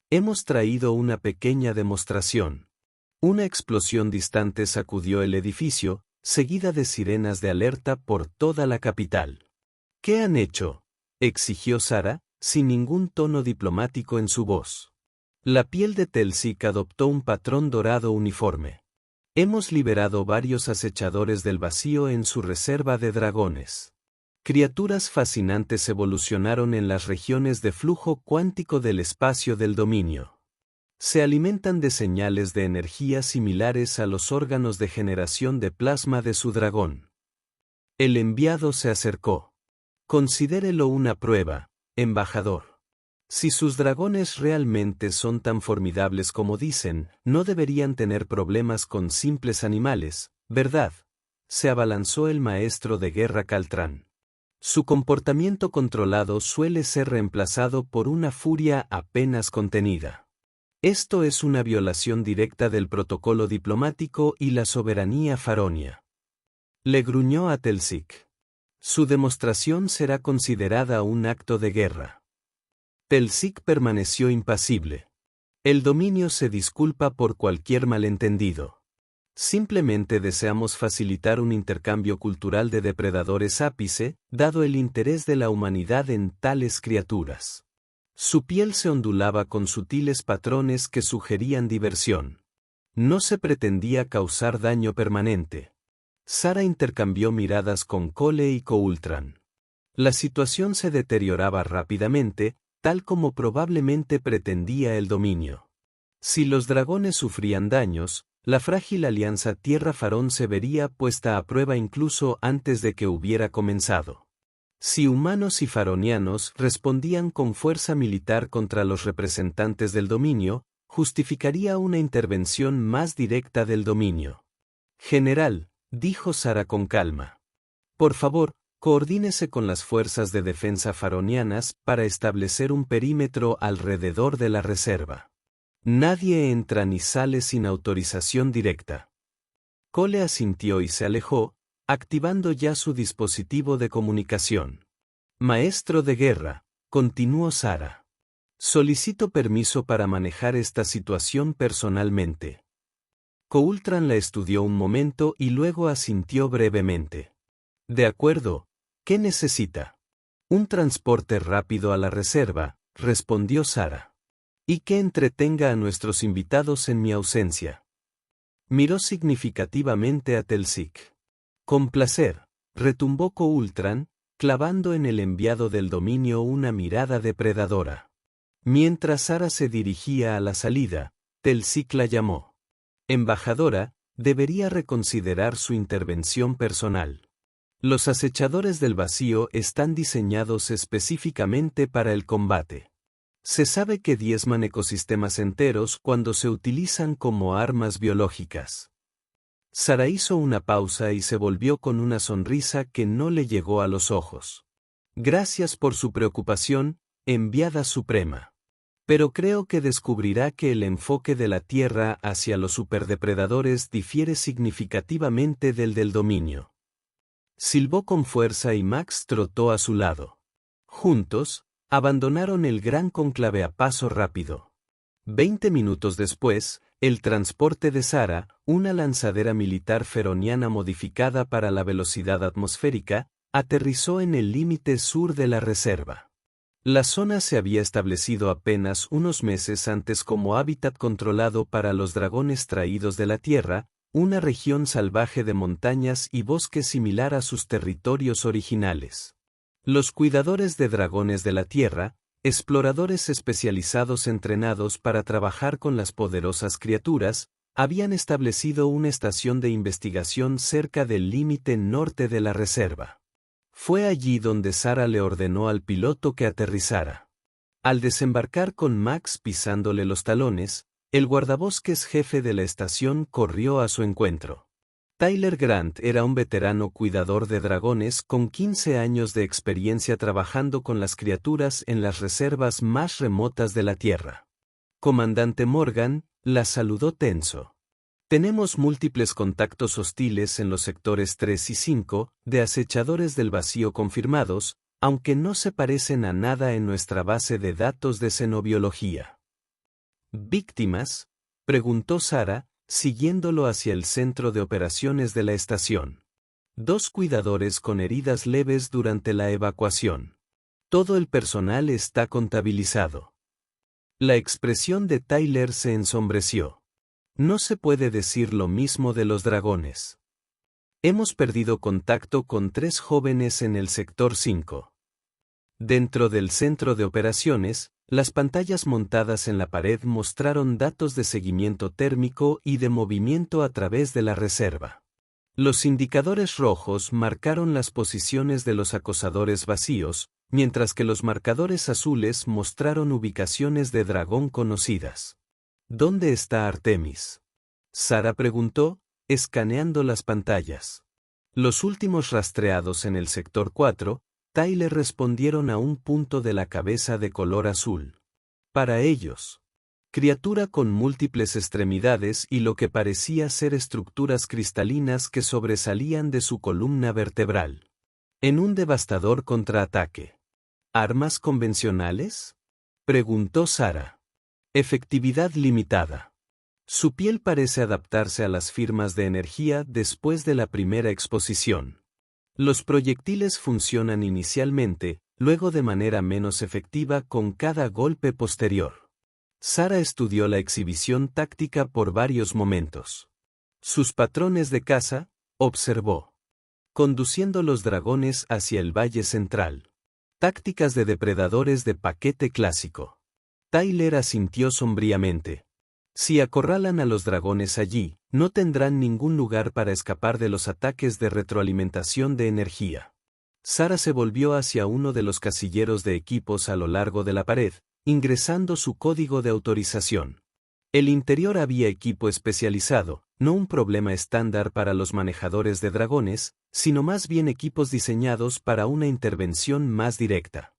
Hemos traído una pequeña demostración. Una explosión distante sacudió el edificio, seguida de sirenas de alerta por toda la capital. ¿Qué han hecho?, exigió Sara, sin ningún tono diplomático en su voz. La piel de Telsic adoptó un patrón dorado uniforme. Hemos liberado varios acechadores del vacío en su reserva de dragones. Criaturas fascinantes evolucionaron en las regiones de flujo cuántico del espacio del dominio. Se alimentan de señales de energía similares a los órganos de generación de plasma de su dragón. El enviado se acercó. Considérelo una prueba, embajador. Si sus dragones realmente son tan formidables como dicen, no deberían tener problemas con simples animales, ¿verdad? Se abalanzó el maestro de guerra Caltrán. Su comportamiento controlado suele ser reemplazado por una furia apenas contenida. Esto es una violación directa del protocolo diplomático y la soberanía faronia. Le gruñó a Telsic. Su demostración será considerada un acto de guerra. Telsic permaneció impasible. El dominio se disculpa por cualquier malentendido. Simplemente deseamos facilitar un intercambio cultural de depredadores ápice, dado el interés de la humanidad en tales criaturas. Su piel se ondulaba con sutiles patrones que sugerían diversión. No se pretendía causar daño permanente. Sara intercambió miradas con Cole y Coultran. La situación se deterioraba rápidamente, tal como probablemente pretendía el dominio. Si los dragones sufrían daños, la frágil alianza Tierra-Farón se vería puesta a prueba incluso antes de que hubiera comenzado. Si humanos y faronianos respondían con fuerza militar contra los representantes del dominio, justificaría una intervención más directa del dominio. General, dijo Sara con calma. Por favor, coordínese con las fuerzas de defensa faronianas para establecer un perímetro alrededor de la reserva. Nadie entra ni sale sin autorización directa. Cole asintió y se alejó, activando ya su dispositivo de comunicación. Maestro de guerra, continuó Sara. Solicito permiso para manejar esta situación personalmente. Coultran la estudió un momento y luego asintió brevemente. De acuerdo, ¿qué necesita? Un transporte rápido a la reserva, respondió Sara. Y que entretenga a nuestros invitados en mi ausencia. Miró significativamente a Telsic. Con placer, retumbó Coultran, clavando en el enviado del dominio una mirada depredadora. Mientras Sara se dirigía a la salida, Telsic la llamó. Embajadora, debería reconsiderar su intervención personal. Los acechadores del vacío están diseñados específicamente para el combate. Se sabe que diezman ecosistemas enteros cuando se utilizan como armas biológicas. Sara hizo una pausa y se volvió con una sonrisa que no le llegó a los ojos. Gracias por su preocupación, enviada suprema. Pero creo que descubrirá que el enfoque de la Tierra hacia los superdepredadores difiere significativamente del dominio. Silbó con fuerza y Max trotó a su lado. Juntos, abandonaron el gran cónclave a paso rápido. 20 minutos después, el transporte de Sara, una lanzadera militar feroniana modificada para la velocidad atmosférica, aterrizó en el límite sur de la reserva. La zona se había establecido apenas unos meses antes como hábitat controlado para los dragones traídos de la Tierra, una región salvaje de montañas y bosques similar a sus territorios originales. Los cuidadores de dragones de la Tierra, exploradores especializados entrenados para trabajar con las poderosas criaturas, habían establecido una estación de investigación cerca del límite norte de la reserva. Fue allí donde Sara le ordenó al piloto que aterrizara. Al desembarcar con Max pisándole los talones, el guardabosques jefe de la estación corrió a su encuentro. Tyler Grant era un veterano cuidador de dragones con 15 años de experiencia trabajando con las criaturas en las reservas más remotas de la Tierra. Comandante Morgan, la saludó tenso. Tenemos múltiples contactos hostiles en los sectores 3 y 5, de acechadores del vacío confirmados, aunque no se parecen a nada en nuestra base de datos de xenobiología. ¿Víctimas?, preguntó Sara, siguiéndolo hacia el centro de operaciones de la estación. 2 cuidadores con heridas leves durante la evacuación. Todo el personal está contabilizado. La expresión de Tyler se ensombreció. No se puede decir lo mismo de los dragones. Hemos perdido contacto con 3 jóvenes en el sector 5. Dentro del centro de operaciones, las pantallas montadas en la pared mostraron datos de seguimiento térmico y de movimiento a través de la reserva. Los indicadores rojos marcaron las posiciones de los acosadores vacíos, mientras que los marcadores azules mostraron ubicaciones de dragón conocidas. ¿Dónde está Artemis?, Sara preguntó, escaneando las pantallas. Los últimos rastreados en el sector 4, Tyler respondieron a un punto de la cabeza de color azul. Para ellos. Criatura con múltiples extremidades y lo que parecía ser estructuras cristalinas que sobresalían de su columna vertebral. En un devastador contraataque. ¿Armas convencionales?, preguntó Sara. Efectividad limitada. Su piel parece adaptarse a las firmas de energía después de la primera exposición. Los proyectiles funcionan inicialmente, luego de manera menos efectiva con cada golpe posterior. Sara estudió la exhibición táctica por varios momentos. Sus patrones de caza, observó. conduciendo los dragones hacia el Valle Central. Tácticas de depredadores de paquete clásico. Tyler asintió sombríamente. Si acorralan a los dragones allí, no tendrán ningún lugar para escapar de los ataques de retroalimentación de energía. Sarah se volvió hacia uno de los casilleros de equipos a lo largo de la pared, ingresando su código de autorización. El interior había equipo especializado, no un problema estándar para los manejadores de dragones, sino más bien equipos diseñados para una intervención más directa.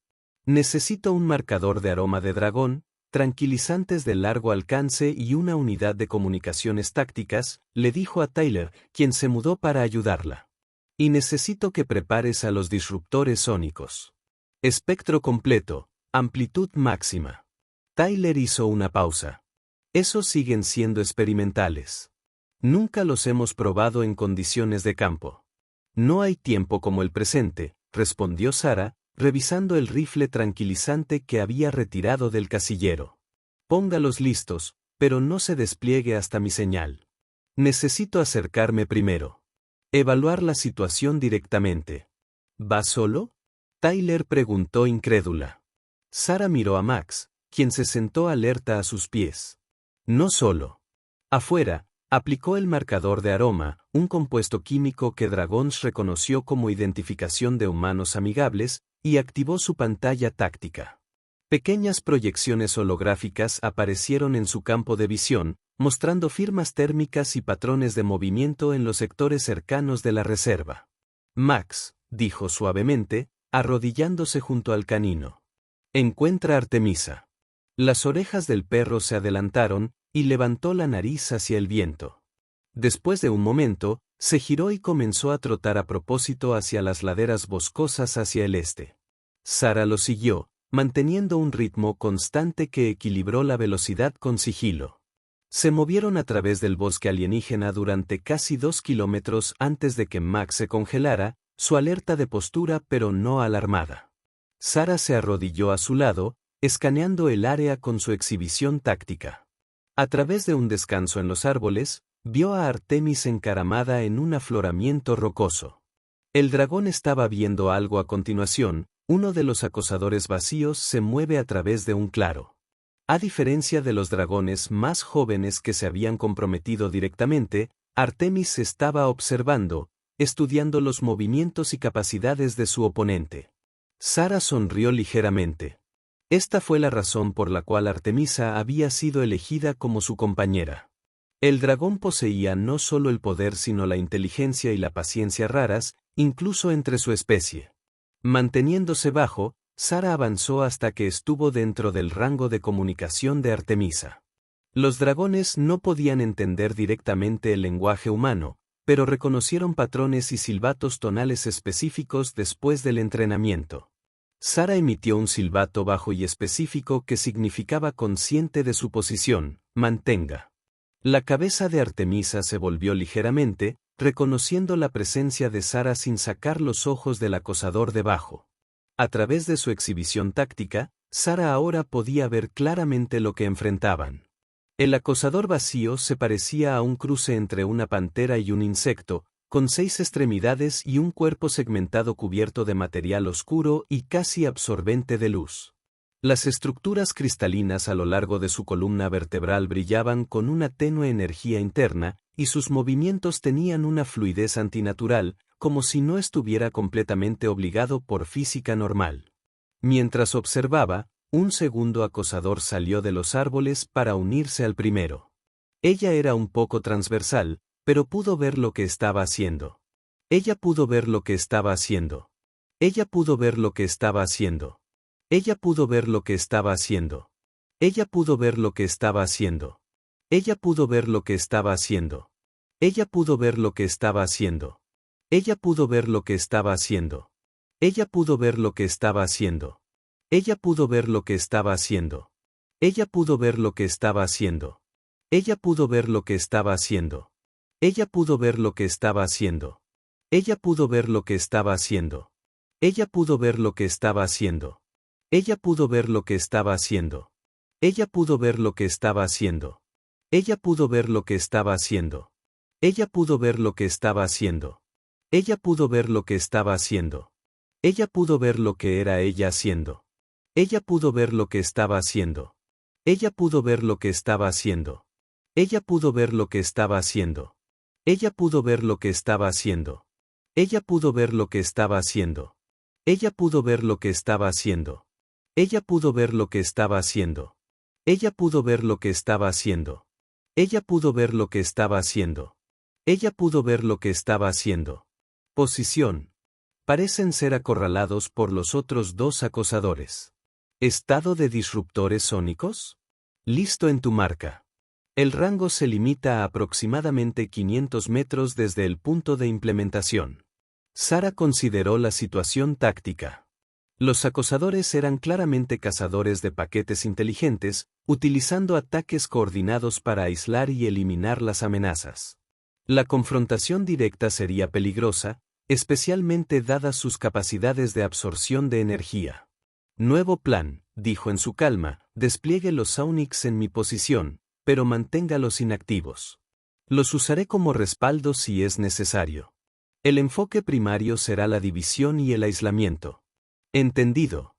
Necesito un marcador de aroma de dragón, tranquilizantes de largo alcance y una unidad de comunicaciones tácticas, le dijo a Tyler, quien se mudó para ayudarla. Y necesito que prepares a los disruptores sónicos. Espectro completo, amplitud máxima. Tyler hizo una pausa. Esos siguen siendo experimentales. Nunca los hemos probado en condiciones de campo. No hay tiempo como el presente, respondió Sarah, revisando el rifle tranquilizante que había retirado del casillero. Póngalos listos, pero no se despliegue hasta mi señal. Necesito acercarme primero. Evaluar la situación directamente. ¿Va solo? Tyler preguntó incrédula. Sarah miró a Max, quien se sentó alerta a sus pies. No solo. Afuera, aplicó el marcador de aroma, un compuesto químico que Dragons reconoció como identificación de humanos amigables, y activó su pantalla táctica. Pequeñas proyecciones holográficas aparecieron en su campo de visión, mostrando firmas térmicas y patrones de movimiento en los sectores cercanos de la reserva. Max, dijo suavemente, arrodillándose junto al canino. Encuentra a Artemisa. Las orejas del perro se adelantaron, y levantó la nariz hacia el viento. Después de un momento, se giró y comenzó a trotar a propósito hacia las laderas boscosas hacia el este. Sarah lo siguió, manteniendo un ritmo constante que equilibró la velocidad con sigilo. Se movieron a través del bosque alienígena durante casi 2 kilómetros antes de que Max se congelara, su alerta de postura pero no alarmada. Sarah se arrodilló a su lado, escaneando el área con su exhibición táctica. A través de un descanso en los árboles, vio a Artemis encaramada en un afloramiento rocoso. El dragón estaba viendo algo a continuación, uno de los acosadores vacíos se mueve a través de un claro. A diferencia de los dragones más jóvenes que se habían comprometido directamente, Artemis estaba observando, estudiando los movimientos y capacidades de su oponente. Sarah sonrió ligeramente. Esta fue la razón por la cual Artemisa había sido elegida como su compañera. El dragón poseía no solo el poder sino la inteligencia y la paciencia raras, incluso entre su especie. Manteniéndose bajo, Sarah avanzó hasta que estuvo dentro del rango de comunicación de Artemisa. Los dragones no podían entender directamente el lenguaje humano, pero reconocieron patrones y silbatos tonales específicos después del entrenamiento. Sarah emitió un silbato bajo y específico que significaba consciente de su posición, mantenga. La cabeza de Artemisa se volvió ligeramente, reconociendo la presencia de Sarah sin sacar los ojos del acosador debajo. A través de su exhibición táctica, Sarah ahora podía ver claramente lo que enfrentaban. El acosador vacío se parecía a un cruce entre una pantera y un insecto, con 6 extremidades y un cuerpo segmentado cubierto de material oscuro y casi absorbente de luz. Las estructuras cristalinas a lo largo de su columna vertebral brillaban con una tenue energía interna, y sus movimientos tenían una fluidez antinatural, como si no estuviera completamente obligado por física normal. Mientras observaba, un segundo acosador salió de los árboles para unirse al primero. Ella era un poco transversal, pero pudo ver lo que estaba haciendo. Ella pudo ver lo que estaba haciendo. Ella pudo ver lo que estaba haciendo. Ella pudo ver lo que estaba haciendo. Ella pudo ver lo que estaba haciendo. Ella pudo ver lo que estaba haciendo. Ella pudo ver lo que estaba haciendo. Ella pudo ver lo que estaba haciendo. Ella pudo ver lo que estaba haciendo. Ella pudo ver lo que estaba haciendo. Ella pudo ver lo que estaba haciendo. Ella pudo ver lo que estaba haciendo. Ella pudo ver lo que estaba haciendo. Ella pudo ver lo que estaba haciendo. Ella pudo ver lo que estaba haciendo. Ella pudo ver lo que estaba haciendo. Ella pudo ver lo que estaba haciendo. Ella pudo ver lo que estaba haciendo. Ella pudo ver lo que estaba haciendo. Ella pudo ver lo que estaba haciendo. Ella pudo ver lo que era ella haciendo. Ella pudo ver lo que estaba haciendo. Ella pudo ver lo que estaba haciendo. Ella pudo ver lo que estaba haciendo. Ella pudo ver lo que estaba haciendo. Ella pudo ver lo que estaba haciendo. Ella pudo ver lo que estaba haciendo. Ella pudo ver lo que estaba haciendo. Ella pudo ver lo que estaba haciendo. Ella pudo ver lo que estaba haciendo. Ella pudo ver lo que estaba haciendo. Posición. Parecen ser acorralados por los otros dos acosadores. ¿Estado de disruptores sónicos? Listo en tu marca. El rango se limita a aproximadamente 500 metros desde el punto de implementación. Sara consideró la situación táctica. Los acosadores eran claramente cazadores de paquetes inteligentes, utilizando ataques coordinados para aislar y eliminar las amenazas. La confrontación directa sería peligrosa, especialmente dadas sus capacidades de absorción de energía. Nuevo plan, dijo en su calma, despliegue los Saunix en mi posición, pero manténgalos inactivos. Los usaré como respaldo si es necesario. El enfoque primario será la división y el aislamiento. Entendido.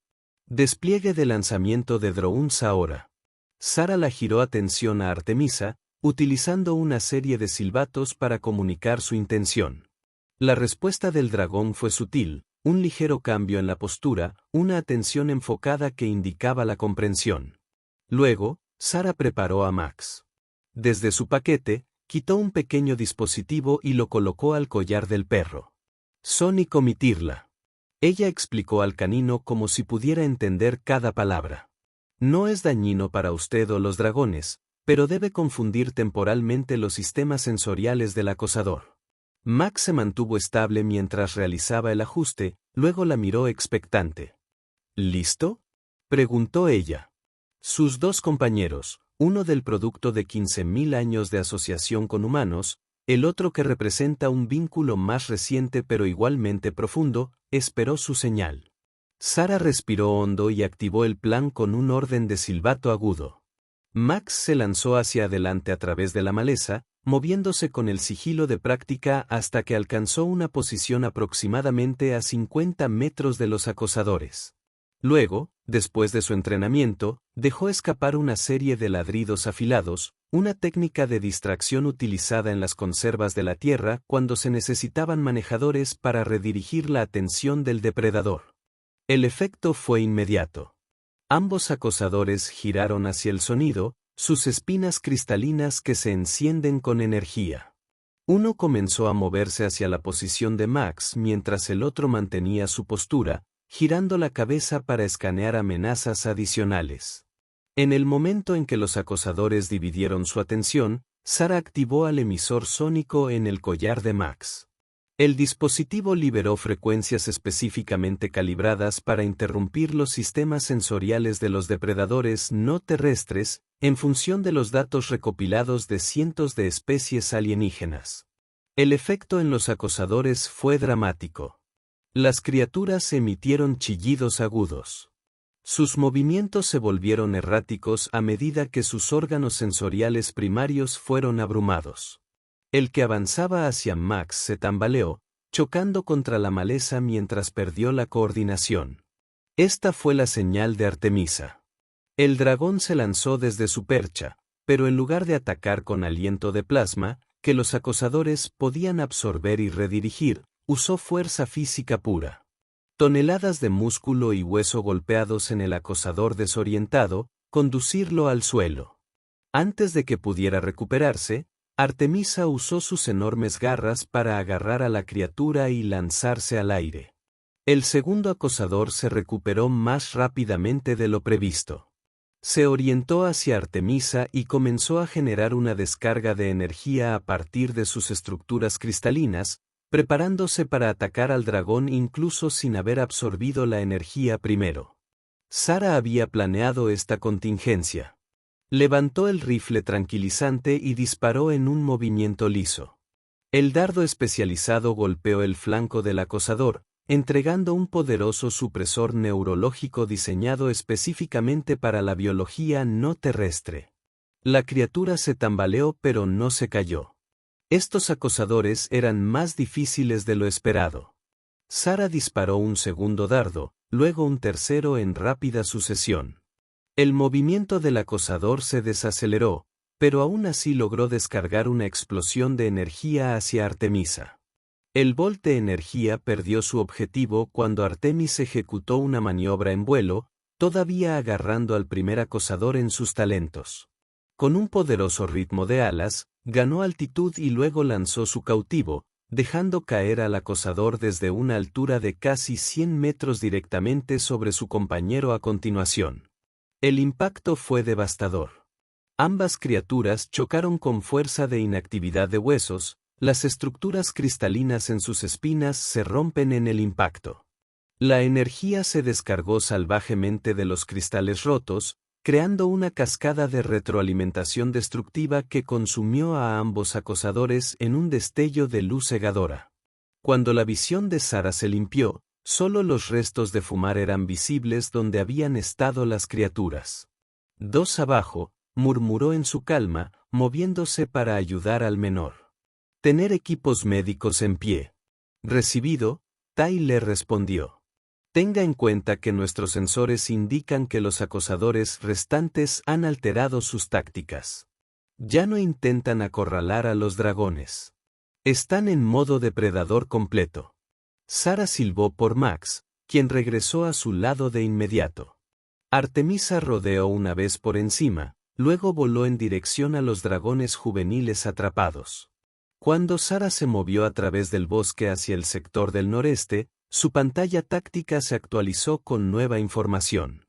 Despliegue de lanzamiento de drones ahora. Sara la giró atención a Artemisa, utilizando una serie de silbatos para comunicar su intención. La respuesta del dragón fue sutil, un ligero cambio en la postura, una atención enfocada que indicaba la comprensión. Luego, Sara preparó a Max. Desde su paquete, quitó un pequeño dispositivo y lo colocó al collar del perro. Sonic omitirla. Ella explicó al canino como si pudiera entender cada palabra. No es dañino para usted o los dragones, pero debe confundir temporalmente los sistemas sensoriales del acosador. Max se mantuvo estable mientras realizaba el ajuste, luego la miró expectante. ¿Listo?, preguntó ella. Sus dos compañeros, uno del producto de 15.000 años de asociación con humanos, el otro que representa un vínculo más reciente pero igualmente profundo, esperó su señal. Sara respiró hondo y activó el plan con un orden de silbato agudo. Max se lanzó hacia adelante a través de la maleza, moviéndose con el sigilo de práctica hasta que alcanzó una posición aproximadamente a 50 metros de los acosadores. Luego, después de su entrenamiento, dejó escapar una serie de ladridos afilados, una técnica de distracción utilizada en las conservas de la Tierra cuando se necesitaban manejadores para redirigir la atención del depredador. El efecto fue inmediato. Ambos acosadores giraron hacia el sonido, sus espinas cristalinas que se encienden con energía. Uno comenzó a moverse hacia la posición de Max mientras el otro mantenía su postura, girando la cabeza para escanear amenazas adicionales. En el momento en que los acosadores dividieron su atención, Sara activó al emisor sónico en el collar de Max. El dispositivo liberó frecuencias específicamente calibradas para interrumpir los sistemas sensoriales de los depredadores no terrestres, en función de los datos recopilados de cientos de especies alienígenas. El efecto en los acosadores fue dramático. Las criaturas emitieron chillidos agudos. Sus movimientos se volvieron erráticos a medida que sus órganos sensoriales primarios fueron abrumados. El que avanzaba hacia Max se tambaleó, chocando contra la maleza mientras perdió la coordinación. Esta fue la señal de Artemisa. El dragón se lanzó desde su percha, pero en lugar de atacar con aliento de plasma, que los acosadores podían absorber y redirigir, usó fuerza física pura. Toneladas de músculo y hueso golpeados en el acosador desorientado, conducirlo al suelo. Antes de que pudiera recuperarse, Artemisa usó sus enormes garras para agarrar a la criatura y lanzarse al aire. El segundo acosador se recuperó más rápidamente de lo previsto. Se orientó hacia Artemisa y comenzó a generar una descarga de energía a partir de sus estructuras cristalinas, preparándose para atacar al dragón incluso sin haber absorbido la energía primero. Sara había planeado esta contingencia. Levantó el rifle tranquilizante y disparó en un movimiento liso. El dardo especializado golpeó el flanco del acosador, entregando un poderoso supresor neurológico diseñado específicamente para la biología no terrestre. La criatura se tambaleó pero no se cayó. Estos acosadores eran más difíciles de lo esperado. Sara disparó un segundo dardo, luego un tercero en rápida sucesión. El movimiento del acosador se desaceleró, pero aún así logró descargar una explosión de energía hacia Artemisa. El Bolt de energía perdió su objetivo cuando Artemis ejecutó una maniobra en vuelo, todavía agarrando al primer acosador en sus talentos. Con un poderoso ritmo de alas, ganó altitud y luego lanzó su cautivo, dejando caer al acosador desde una altura de casi 100 metros directamente sobre su compañero a continuación. El impacto fue devastador. Ambas criaturas chocaron con fuerza de inactividad de huesos, las estructuras cristalinas en sus espinas se rompen en el impacto. La energía se descargó salvajemente de los cristales rotos, creando una cascada de retroalimentación destructiva que consumió a ambos acosadores en un destello de luz cegadora. Cuando la visión de Sara se limpió, solo los restos de fumar eran visibles donde habían estado las criaturas. Dos abajo, murmuró en su calma, moviéndose para ayudar al menor. Tener equipos médicos en pie. Recibido, Tai le respondió. Tenga en cuenta que nuestros sensores indican que los acosadores restantes han alterado sus tácticas. Ya no intentan acorralar a los dragones. Están en modo depredador completo. Sara silbó por Max, quien regresó a su lado de inmediato. Artemisa rodeó una vez por encima, luego voló en dirección a los dragones juveniles atrapados. Cuando Sara se movió a través del bosque hacia el sector del noreste, su pantalla táctica se actualizó con nueva información.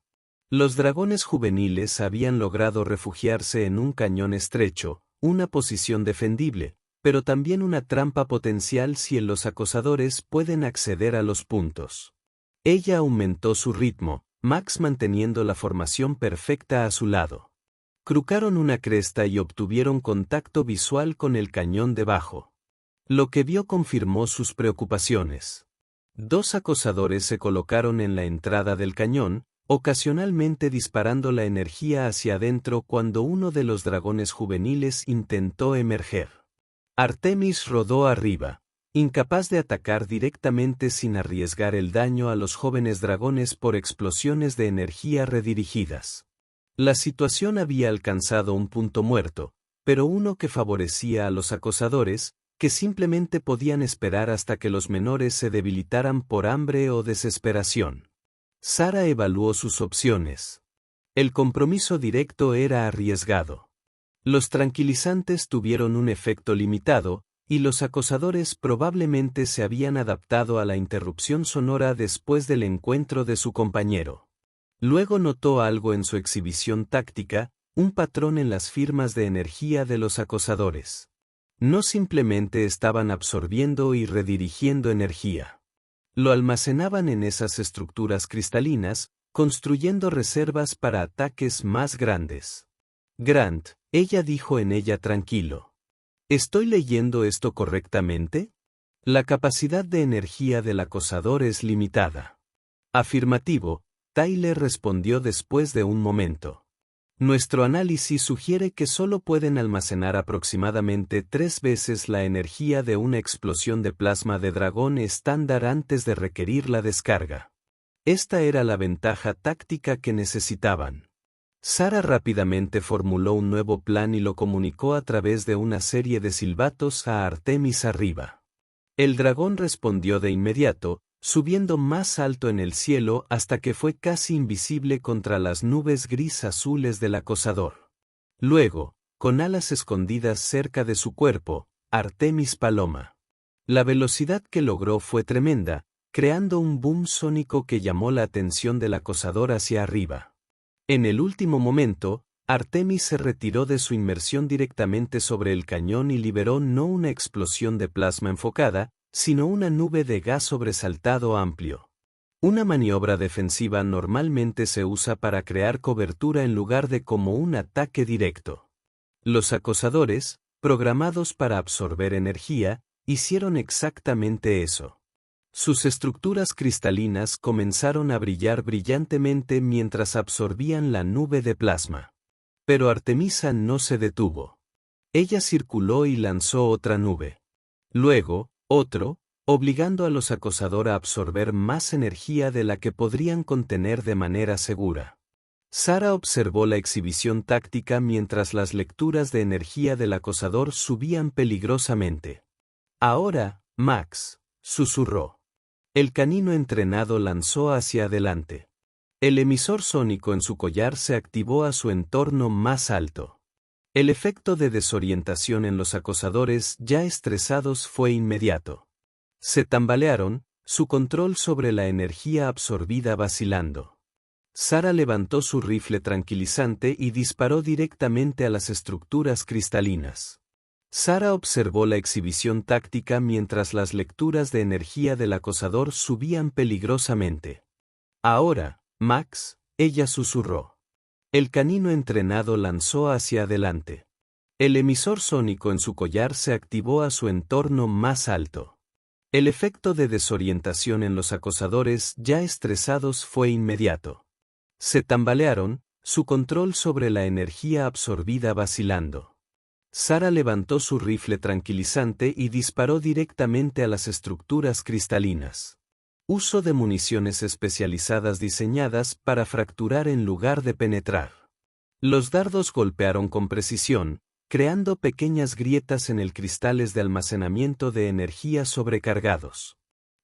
Los dragones juveniles habían logrado refugiarse en un cañón estrecho, una posición defendible, pero también una trampa potencial si los acosadores pueden acceder a los puntos. Ella aumentó su ritmo, Max manteniendo la formación perfecta a su lado. Cruzaron una cresta y obtuvieron contacto visual con el cañón debajo. Lo que vio confirmó sus preocupaciones. Dos acosadores se colocaron en la entrada del cañón, ocasionalmente disparando la energía hacia adentro cuando uno de los dragones juveniles intentó emerger. Artemis rodó arriba, incapaz de atacar directamente sin arriesgar el daño a los jóvenes dragones por explosiones de energía redirigidas. La situación había alcanzado un punto muerto, pero uno que favorecía a los acosadores, que simplemente podían esperar hasta que los menores se debilitaran por hambre o desesperación. Sara evaluó sus opciones. El compromiso directo era arriesgado. Los tranquilizantes tuvieron un efecto limitado, y los acosadores probablemente se habían adaptado a la interrupción sonora después del encuentro de su compañero. Luego notó algo en su exhibición táctica, un patrón en las firmas de energía de los acosadores. No simplemente estaban absorbiendo y redirigiendo energía. Lo almacenaban en esas estructuras cristalinas, construyendo reservas para ataques más grandes. Grant, ella dijo en ella tranquilo. ¿Estoy leyendo esto correctamente? La capacidad de energía del acosador es limitada. Afirmativo, Tyler respondió después de un momento. Nuestro análisis sugiere que solo pueden almacenar aproximadamente 3 veces la energía de una explosión de plasma de dragón estándar antes de requerir la descarga. Esta era la ventaja táctica que necesitaban. Sara rápidamente formuló un nuevo plan y lo comunicó a través de una serie de silbatos a Artemis arriba. El dragón respondió de inmediato, subiendo más alto en el cielo hasta que fue casi invisible contra las nubes gris-azules del acosador. Luego, con alas escondidas cerca de su cuerpo, Artemis Paloma. La velocidad que logró fue tremenda, creando un boom sónico que llamó la atención del acosador hacia arriba. En el último momento, Artemis se retiró de su inmersión directamente sobre el cañón y liberó no una explosión de plasma enfocada, sino una nube de gas sobresaltado amplio. Una maniobra defensiva normalmente se usa para crear cobertura en lugar de como un ataque directo. Los acosadores, programados para absorber energía, hicieron exactamente eso. Sus estructuras cristalinas comenzaron a brillar brillantemente mientras absorbían la nube de plasma. Pero Artemisa no se detuvo. Ella circuló y lanzó otra nube. Luego, otro, obligando a los acosadores a absorber más energía de la que podrían contener de manera segura. Sara observó la exhibición táctica mientras las lecturas de energía del acosador subían peligrosamente. Ahora, Max, susurró. El canino entrenado lanzó hacia adelante. El emisor sónico en su collar se activó a su entorno más alto. El efecto de desorientación en los acosadores ya estresados fue inmediato. Se tambalearon, su control sobre la energía absorbida vacilando. Sara levantó su rifle tranquilizante y disparó directamente a las estructuras cristalinas. Sara observó la exhibición táctica mientras las lecturas de energía del acosador subían peligrosamente. Ahora, Max, ella susurró. El canino entrenado lanzó hacia adelante. El emisor sónico en su collar se activó a su entorno más alto. El efecto de desorientación en los acosadores ya estresados fue inmediato. Se tambalearon, su control sobre la energía absorbida vacilando. Sara levantó su rifle tranquilizante y disparó directamente a las estructuras cristalinas. Uso de municiones especializadas diseñadas para fracturar en lugar de penetrar. Los dardos golpearon con precisión, creando pequeñas grietas en el cristales de almacenamiento de energía sobrecargados.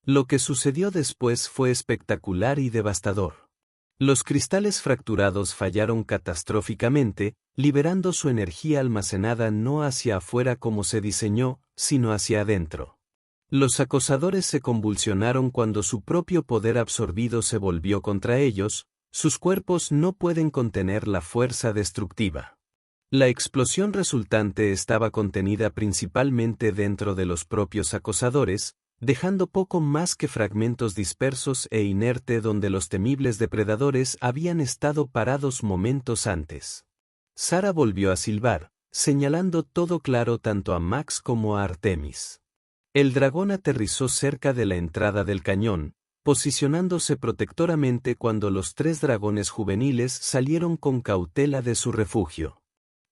Lo que sucedió después fue espectacular y devastador. Los cristales fracturados fallaron catastróficamente, liberando su energía almacenada no hacia afuera como se diseñó, sino hacia adentro. Los acosadores se convulsionaron cuando su propio poder absorbido se volvió contra ellos, sus cuerpos no pueden contener la fuerza destructiva. La explosión resultante estaba contenida principalmente dentro de los propios acosadores, dejando poco más que fragmentos dispersos e inerte donde los temibles depredadores habían estado parados momentos antes. Sara volvió a silbar, señalando todo claro tanto a Max como a Artemis. El dragón aterrizó cerca de la entrada del cañón, posicionándose protectoramente cuando los 3 dragones juveniles salieron con cautela de su refugio.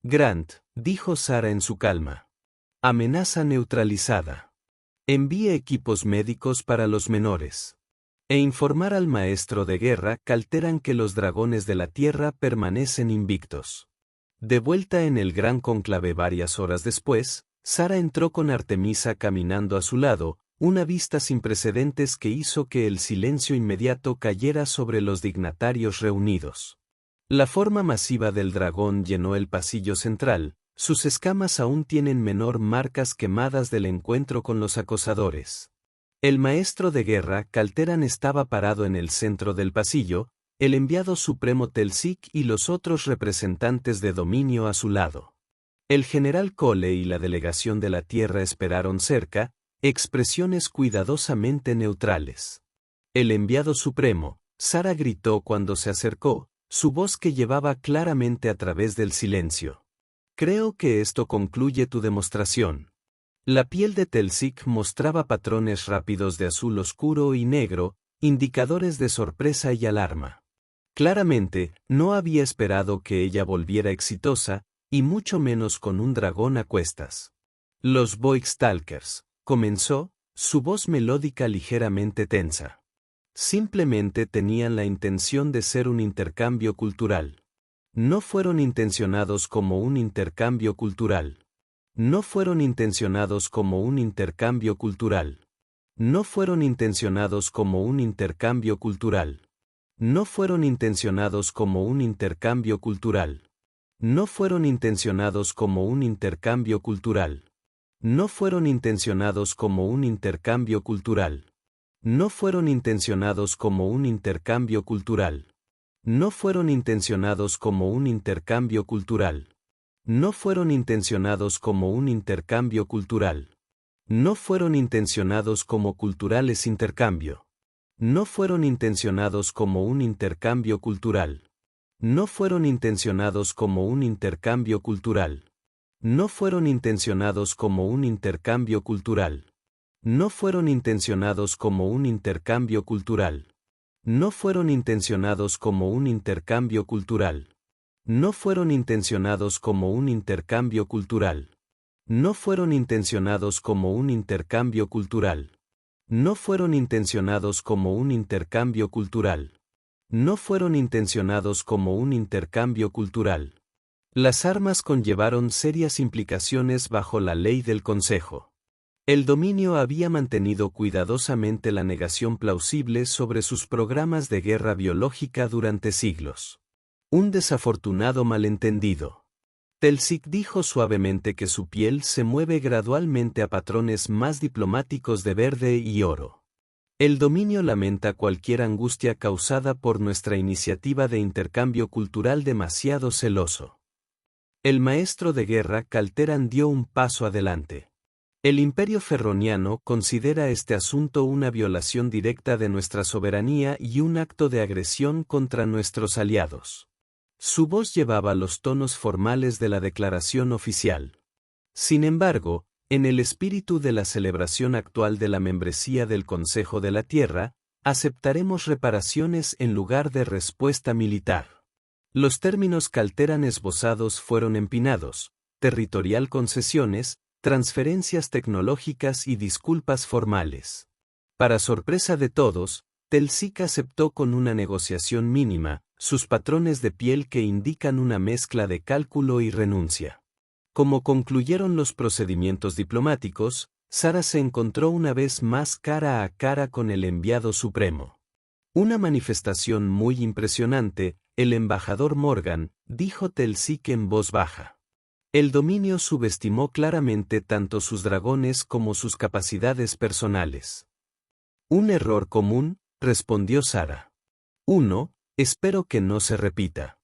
Grant, dijo Sara en su calma. Amenaza neutralizada. Envíe equipos médicos para los menores. E informar al maestro de guerra Calteran que los dragones de la tierra permanecen invictos. De vuelta en el gran cónclave varias horas después, Sara entró con Artemisa caminando a su lado, una vista sin precedentes que hizo que el silencio inmediato cayera sobre los dignatarios reunidos. La forma masiva del dragón llenó el pasillo central, sus escamas aún tienen menor marcas quemadas del encuentro con los acosadores. El maestro de guerra Calteran estaba parado en el centro del pasillo, el enviado supremo Telsic y los otros representantes de dominio a su lado. El general Cole y la delegación de la Tierra esperaron cerca, expresiones cuidadosamente neutrales. El enviado supremo, Sara gritó cuando se acercó, su voz que llevaba claramente a través del silencio. Creo que esto concluye tu demostración. La piel de Telsic mostraba patrones rápidos de azul oscuro y negro, indicadores de sorpresa y alarma. Claramente, no había esperado que ella volviera exitosa, y mucho menos con un dragón a cuestas. Los Voidstalkers, comenzó, su voz melódica ligeramente tensa. Simplemente tenían la intención de ser un intercambio cultural. No fueron intencionados como un intercambio cultural. No fueron intencionados como un intercambio cultural. No fueron intencionados como un intercambio cultural. No fueron intencionados como un intercambio cultural. No fueron intencionados como un intercambio cultural. No fueron intencionados como un intercambio cultural. No fueron intencionados como un intercambio cultural. No fueron intencionados como un intercambio cultural. No fueron intencionados como un intercambio cultural. No fueron intencionados como culturales intercambio. No fueron intencionados como un intercambio cultural. No fueron intencionados como un intercambio cultural. No fueron intencionados como un intercambio cultural. No fueron intencionados como un intercambio cultural. No fueron intencionados como un intercambio cultural. No fueron intencionados como un intercambio cultural. No fueron intencionados como un intercambio cultural. No fueron intencionados como un intercambio cultural. No fueron intencionados como un intercambio cultural. Las armas conllevaron serias implicaciones bajo la ley del Consejo. El dominio había mantenido cuidadosamente la negación plausible sobre sus programas de guerra biológica durante siglos. Un desafortunado malentendido. Telsic dijo suavemente que su piel se mueve gradualmente a patrones más diplomáticos de verde y oro. El dominio lamenta cualquier angustia causada por nuestra iniciativa de intercambio cultural demasiado celoso. El maestro de guerra Calteran dio un paso adelante. El Imperio Ferroniano considera este asunto una violación directa de nuestra soberanía y un acto de agresión contra nuestros aliados. Su voz llevaba los tonos formales de la declaración oficial. Sin embargo, en el espíritu de la celebración actual de la membresía del Consejo de la Tierra, aceptaremos reparaciones en lugar de respuesta militar. Los términos Calteran esbozados fueron empinados: territorial concesiones, transferencias tecnológicas y disculpas formales. Para sorpresa de todos, Telsic aceptó con una negociación mínima sus patrones de piel que indican una mezcla de cálculo y renuncia. Como concluyeron los procedimientos diplomáticos, Sara se encontró una vez más cara a cara con el enviado supremo. Una manifestación muy impresionante, el embajador Morgan, dijo Telsic en voz baja. El dominio subestimó claramente tanto sus dragones como sus capacidades personales. Un error común, respondió Sara. Espero que no se repita.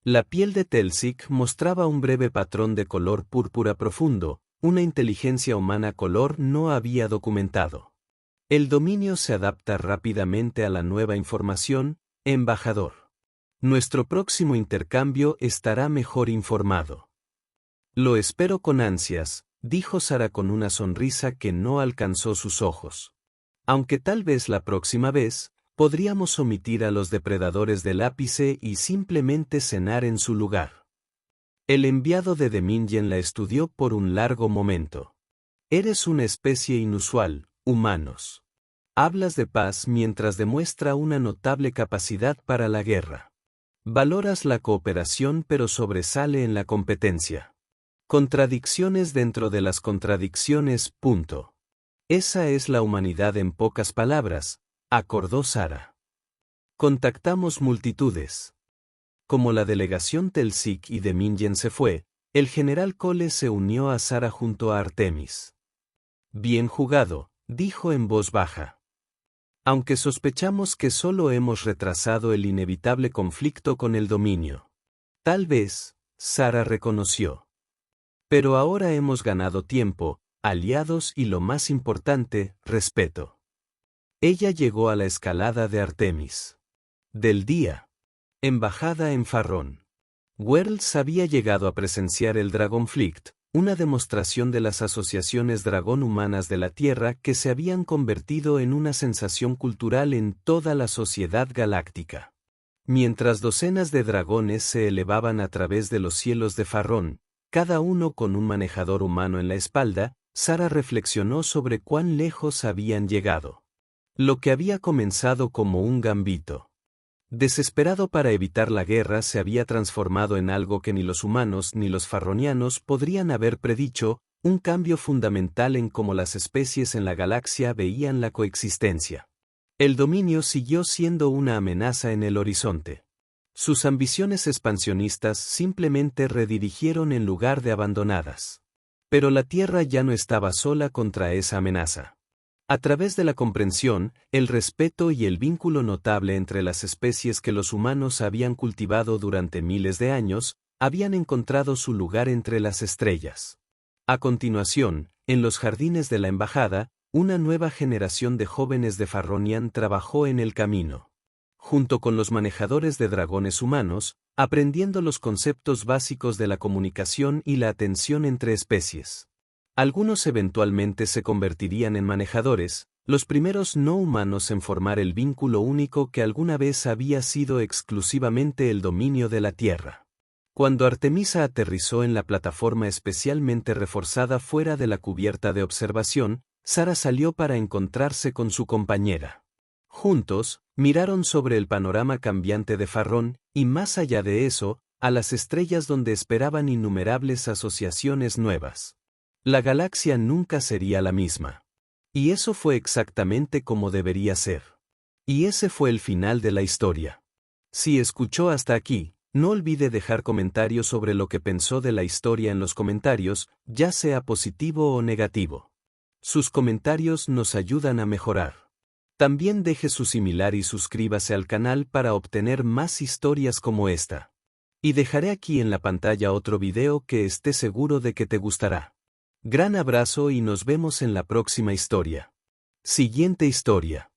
La piel de Telsic mostraba un breve patrón de color púrpura profundo, una inteligencia humana color no había documentado. El dominio se adapta rápidamente a la nueva información, embajador. Nuestro próximo intercambio estará mejor informado. Lo espero con ansias, dijo Sara con una sonrisa que no alcanzó sus ojos. Aunque tal vez la próxima vez, podríamos omitir a los depredadores del ápice y simplemente cenar en su lugar. El enviado de Demingen la estudió por un largo momento. Eres una especie inusual, humanos. Hablas de paz mientras demuestra una notable capacidad para la guerra. Valoras la cooperación pero sobresale en la competencia. Contradicciones dentro de las contradicciones. Esa es la humanidad en pocas palabras, acordó Sara. Contactamos multitudes. Como la delegación Telsic y Demingen se fue, el general Cole se unió a Sara junto a Artemis. Bien jugado, dijo en voz baja. Aunque sospechamos que solo hemos retrasado el inevitable conflicto con el dominio. Tal vez, Sara reconoció. Pero ahora hemos ganado tiempo, aliados y lo más importante, respeto. Ella llegó a la escalada de Artemis. Del día. Embajada en Farrón. Werls había llegado a presenciar el Dragonflict, una demostración de las asociaciones dragón humanas de la Tierra que se habían convertido en una sensación cultural en toda la sociedad galáctica. Mientras docenas de dragones se elevaban a través de los cielos de Farrón, cada uno con un manejador humano en la espalda, Sara reflexionó sobre cuán lejos habían llegado. Lo que había comenzado como un gambito desesperado para evitar la guerra se había transformado en algo que ni los humanos ni los farronianos podrían haber predicho, un cambio fundamental en cómo las especies en la galaxia veían la coexistencia. El dominio siguió siendo una amenaza en el horizonte. Sus ambiciones expansionistas simplemente redirigieron en lugar de abandonadas. Pero la Tierra ya no estaba sola contra esa amenaza. A través de la comprensión, el respeto y el vínculo notable entre las especies que los humanos habían cultivado durante miles de años, habían encontrado su lugar entre las estrellas. A continuación, en los jardines de la embajada, una nueva generación de jóvenes de Farronian trabajó en el camino. Junto con los manejadores de dragones humanos, aprendiendo los conceptos básicos de la comunicación y la atención entre especies. Algunos eventualmente se convertirían en manejadores, los primeros no humanos en formar el vínculo único que alguna vez había sido exclusivamente el dominio de la Tierra. Cuando Artemisa aterrizó en la plataforma especialmente reforzada fuera de la cubierta de observación, Sara salió para encontrarse con su compañera. Juntos, miraron sobre el panorama cambiante de Farrón, y más allá de eso, a las estrellas donde esperaban innumerables asociaciones nuevas. La galaxia nunca sería la misma. Y eso fue exactamente como debería ser. Y ese fue el final de la historia. Si escuchó hasta aquí, no olvide dejar comentarios sobre lo que pensó de la historia en los comentarios, ya sea positivo o negativo. Sus comentarios nos ayudan a mejorar. También deje su similar y suscríbase al canal para obtener más historias como esta. Y dejaré aquí en la pantalla otro video que esté seguro de que te gustará. Gran abrazo y nos vemos en la próxima historia. Siguiente historia.